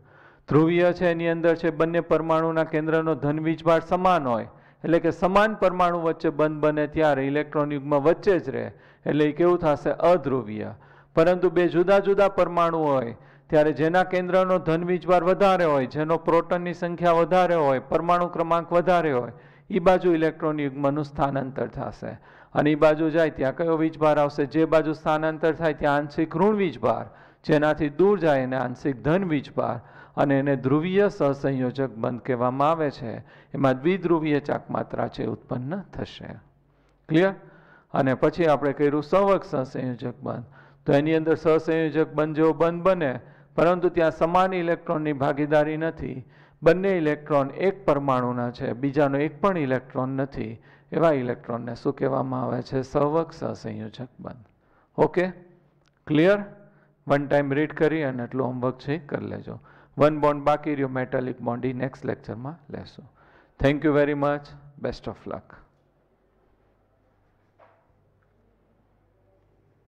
ધ્રુવીય છે એની અંદર છે બંને પરમાણુના કેન્દ્રનો ધન વીજભાર સમાન હોય, એટલે કે સમાન પરમાણુ વચ્ચે બંધ બને ત્યારે ઇલેક્ટ્રોન યુગ્મ વચ્ચે જ રહે, એટલે એ કેવું થશે? અધ્રુવીય. પરંતુ બે જુદા જુદા પરમાણુ હોય ત્યારે જેના કેન્દ્રનો ધન વીજભાર વધારે હોય, જેનો પ્રોટોનની સંખ્યા વધારે હોય, પરમાણુ ક્રમાંક વધારે હોય, એ બાજુ ઇલેક્ટ્રોન યુગ્મનું સ્થાનાંતર થશે. અને એ બાજુ જાય ત્યાં કયો વીજભાર આવશે? જે બાજુ સ્થાનાંતર થાય ત્યાં આંશિક ઋણ વીજભાર, જેનાથી દૂર જાય એને આંશિક ધન વીજભાર, અને એને ધ્રુવીય સહસંયોજક બંધ કહેવામાં આવે છે. એમાં દ્વિધ્રુવીય ચાકમાત્રા છે ઉત્પન્ન થશે. ક્લિયર? અને પછી આપણે કર્યું સવર્ગ સહસંયોજક બંધ. તો એની અંદર સહસંયોજક બંધ જેવો બંધ બને, પરંતુ ત્યાં સમાન ઇલેક્ટ્રોનની ભાગીદારી નથી. બંને ઇલેક્ટ્રોન એક પરમાણુના છે, બીજાનો એક પણ ઇલેક્ટ્રોન નથી. એવા ઇલેક્ટ્રોનને શું કહેવામાં આવે છે? સવર્ગ સહસંયોજક બંધ. Okay, clear? One time read કરી અને એટલું હોમવર્ક છે કરી લેજો. વન બોન્ડ બાકી રહ્યો મેટાલિક બોન્ડ, નેક્સ્ટ લેક્ચરમાં લેશું. Thank you very much. Best of luck.